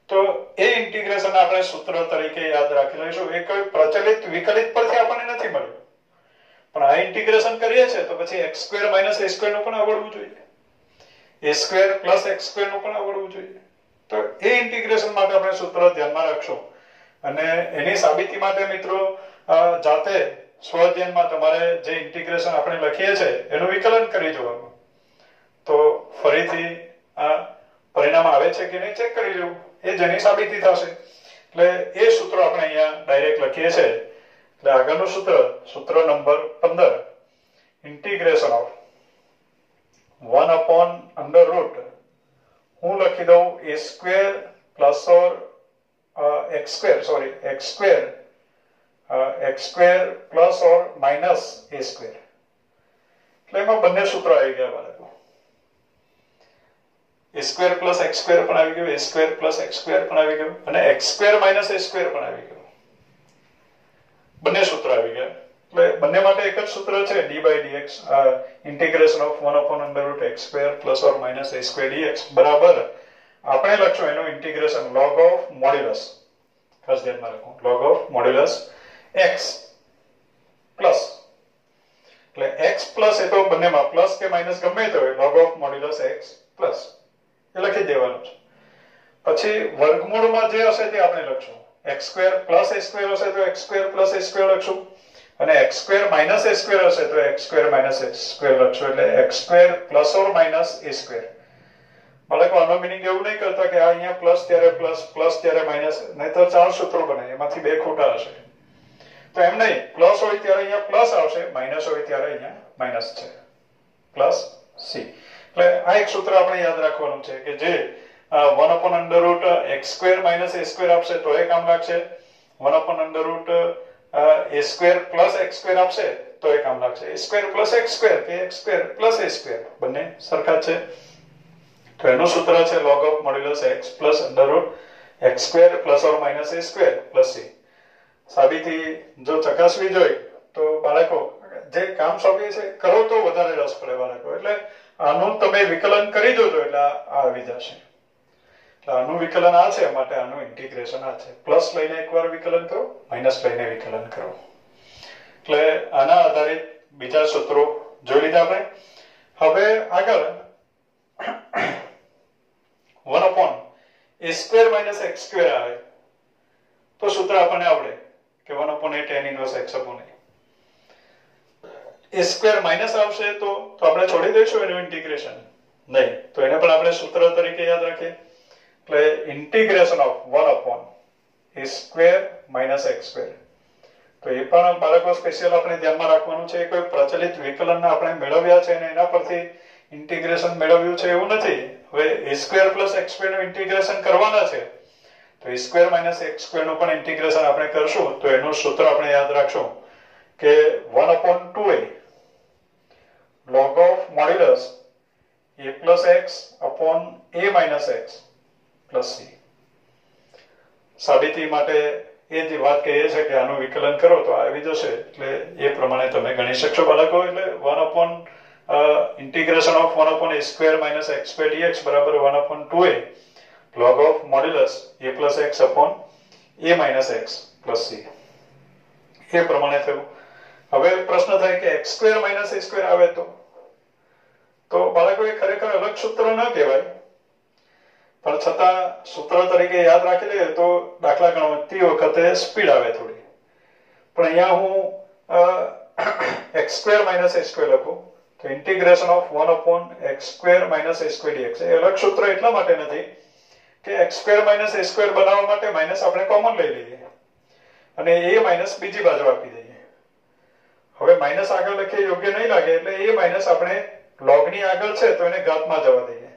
તો એ ઇન્ટિગ્રેશન આપણે સૂત્ર તરીકે યાદ રાખી લઈશું. એ કોઈ પ્રચલિત વિકલિત પરથી આપણને નથી મળ્યું, પણ આ ઇન્ટિગ્રેશન કરીએ છીએ તો પછી x² - a² નું પણ આવડવું જોઈએ, a² + x² નું પણ આવડવું જોઈએ. તો એ ઇન્ટિગ્રેશન માટે આપણે સૂત્ર ધ્યાનમાં રાખશું. અને એની સાબિતી માટે મિત્રો જાતે સ્વઅધ્યયનમાં તમારે જે ઇન્ટિગ્રેશન આપણે લખીએ છીએ એનું વિકલન કરી જોવાનું. તો ફરીથી આ પરિણામ આવે છે કે નહીં ચેક કરી લેવું, એ જેની સાબિતી થશે. એટલે એ સૂત્ર આપણે અહીંયા ડાયરેક્ટ લખીએ છીએ. એટલે આગળનું સૂત્ર નંબર 15, ઇન્ટિગ્રેશન ઓફ 1/√, હું લખી દઉં a² + x² plus or minus a². એટલે એમાં બંને સૂત્રો આવી ગયા બાળકો. a² + x² પણ આવી ગયું, a² + x² પણ આવી ગયું, અને x² - a² પણ આવી ગયું. બંને સૂત્ર આવી ગયા. એટલે બંને માટે એક જ સૂત્ર છે, d/dx, integration of 1/√x² + or minus a² dx બરાબર આપણે લખશું એનું ઇન્ટિગ્રેશન log ઓફ મોડ્યુલસ. ખાસ ધ્યાનમાં રાખો, log of modulus x plus, એટલે x પ્લસ એ તો બંનેમાં પ્લસ કે માઇનસ ગમે તે હોય, log of modulus x plus A લખી દેવાનું છે. પછી વર્ગમૂળમાં જે હશે તે આપણે લખશું. x² + a² હશે તો x² + a² લખશું, અને x² - a² હશે તો x² - a² લખશું. એટલે x² + ઓર માઇનસ a². બાળકો આનો મિનિંગ એવું નહીં કરતા કે આ અહીંયા પ્લસ ત્યારે પ્લસ ત્યારે માઇનસ, નહીં તો 4 સૂત્રો બને, એમાંથી 2 ખોટા હશે. તો એમ નહીં, પ્લસ હોય ત્યારે અહીંયા પ્લસ આવશે, માઇનસ હોય ત્યારે અહીંયા માઇનસ છે, પ્લસ c. એટલે આ એક સૂત્ર આપણે યાદ રાખવાનું છે કે જે 1/√x² - a² આપશે તો એ કામ લાગશે, 1/√a² + x² આપશે તો એ કામ લાગશે, a² + x² કે x² + a², બંને સરખા છે. તો એનું સૂત્ર છે log of modulus x + √x² + or minus a² + c. સાબિતી જો ચકાસવી જોઈએ તો બાળકો જે કામ સોંપીએ છે કરો તો વધારે રસ પડે બાળકો. એટલે આનું તમે વિકલન કરી જોજો એટલે આ આવી જશે. એટલે આનું વિકલન આ છે, માટે આનું ઇન્ટિગ્રેશન આ છે. પ્લસ લઈને એકવાર વિકલન કરો, માઇનસ લઈને વિકલન કરો. એટલે આના આધારિત બીજા સૂત્રો જોઈ લીધા આપણે. હવે આગળ 1/a² - x² આવે તો સૂત્ર આપણને આવડે કે 1/a tan 1x/a. a² minus આવશે તો આપણે છોડી દઈશું એનું ઇન્ટિગ્રેશન, નહીં તો એને પણ આપણે સૂત્ર તરીકે યાદ રાખીએ. એટલે ઇન્ટિગ્રેશન ઓફ 1/a² - x². તો એ પણ બાળકો સ્પેશિયલ આપણે ધ્યાનમાં રાખવાનું છે. કોઈ પ્રચલિત વિકલન આપણે મેળવ્યા છે અને એના પરથી ઇન્ટિગ્રેશન મેળવ્યું છે એવું નથી. હવે a² + x² નું ઇન્ટિગ્રેશન કરવાના છે તો a² - x² નું પણ ઇન્ટિગ્રેશન આપણે કરશું. તો એનું સૂત્ર આપણે યાદ રાખશું કે 1/2a log of modulus a + x/a - x + c. સાબિતી માટે એ જ વાત કહીએ છે કે આનું વિકલન કરો તો આવી જશે. એટલે એ પ્રમાણે તમે ગણી શકશો બાળકો. એટલે integration of 1/a² - x² dx બરાબર 1/2a log of modulus a + x/a - x + c. એ પ્રમાણે થયું. હવે પ્રશ્ન થાય કે x² - a² આવે તો બાળકો એ ખરેખર અલગ સૂત્ર ન કહેવાય, પણ છતાં સૂત્ર તરીકે યાદ રાખી લઈએ તો દાખલા ગણતી વખતે સ્પીડ આવે થોડી. પણ અહીંયા હું x² - a² લખું તો integration of 1/x² - a² dx. એ અલગ સૂત્ર એટલા માટે નથી કે x² - a² બનાવવા માટે માઇનસ આપણે કોમન લઈ લઈએ અને a માઇનસ બીજી બાજુ આપી દઈએ. હવે માઇનસ આગળ લખીએ યોગ્ય નહીં લાગે એટલે a આપણે log ની આગળ છે તો એને ઘાતમાં જવા દઈએ.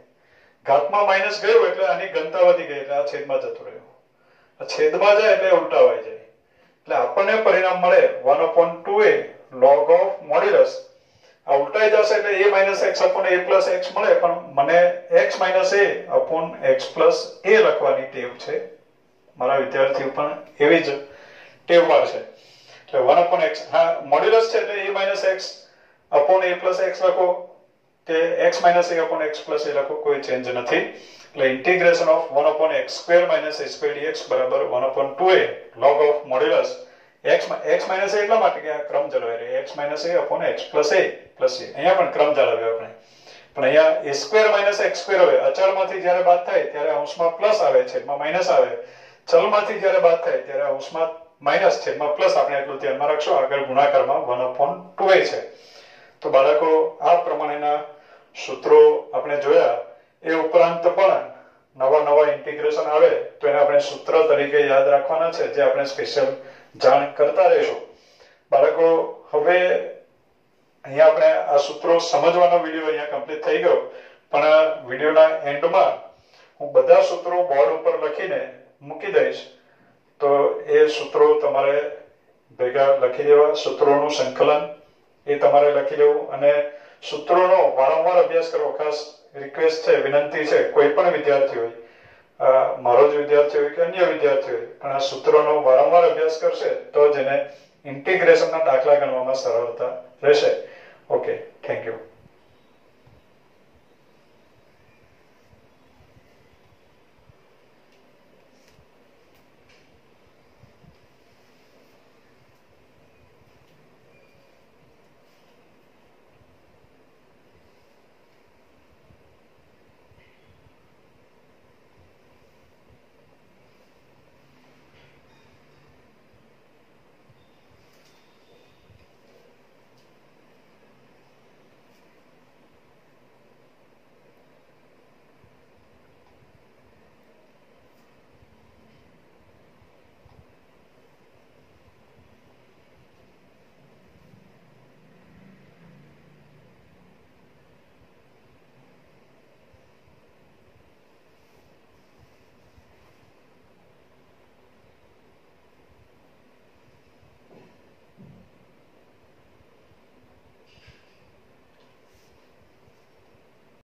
ઘાતમાં માઇનસ ગયું એટલે આની ઘનતા વધી ગઈ એટલે આ છેદમાં જતો રહ્યો. આ છેદમાં જાય એટલે ઉલટાવાઈ જાય. એટલે આપણને પરિણામ મળે 1/2a log ઓફ મોડ્યુલસ. આ ઉલટાઈ જશે એટલે a - x/a + x મળે, પણ મને x - a/x + a લખવાની ટેવ છે. મારા વિદ્યાર્થીઓ પણ એવી જ ટેવવાર છે. એટલે 1/x, હા મોડ્યુલસ છે એટલે a - x/a + x લખો કે x - a/x + a લખો, કોઈ ચેન્જ નથી. એટલે integration of 1/x² - a² dx બરાબર 1/2a log of modulus x - a એટલા માટે કે આ ક્રમ જળવાઈ રહે, x - a/x + a + a. અહીંયા પણ ક્રમ જાળવ્યો આપણે, પણ અહીંયા a² - x² હવે અચળમાંથી જ્યારે બાદ થાય ત્યારે અંશમાં પ્લસ આવે, છેદમાં માઈનસ આવે. ચલમાંથી જ્યારે બાદ થાય ત્યારે અંશમાં માઈનસ, છેદમાં પ્લસ. આપણે એટલું ધ્યાનમાં રાખશો. આગળ ગુણાકારમાં 1/2a છે. તો બાળકો આ પ્રમાણેના સૂત્રો આપણે જોયા. એ ઉપરાંત પણ નવા ઇન્ટિગ્રેશન આવે તો એને આપણે સૂત્ર તરીકે યાદ રાખવાના છે, જે આપણે સ્પેશિયલ જાણ કરતા રહીશું. બાળકો હવે અહીંયા આપણે આ સૂત્રો સમજવાનો વિડીયો અહીંયા કમ્પ્લીટ થઈ ગયો, પણ વિડીયોના એન્ડમાં હું બધા સૂત્રો બોર્ડ ઉપર લખીને મૂકી દઈશ. તો એ સૂત્રો તમારે ભેગા લખી દેવા. સૂત્રોનું સંકલન એ તમારે લખી દેવું, અને સૂત્રોનો વારંવાર અભ્યાસ કરવો. ખાસ રિક્વેસ્ટ છે, વિનંતી છે, કોઈ પણ વિદ્યાર્થી હોય, મારો જ વિદ્યાર્થી હોય કે અન્ય વિદ્યાર્થી હોય, પણ આ સૂત્રોનો વારંવાર અભ્યાસ કરશે તો જ એને ઇન્ટિગ્રેશનના દાખલા ગણવામાં સરળતા રહેશે. Okay, thank you.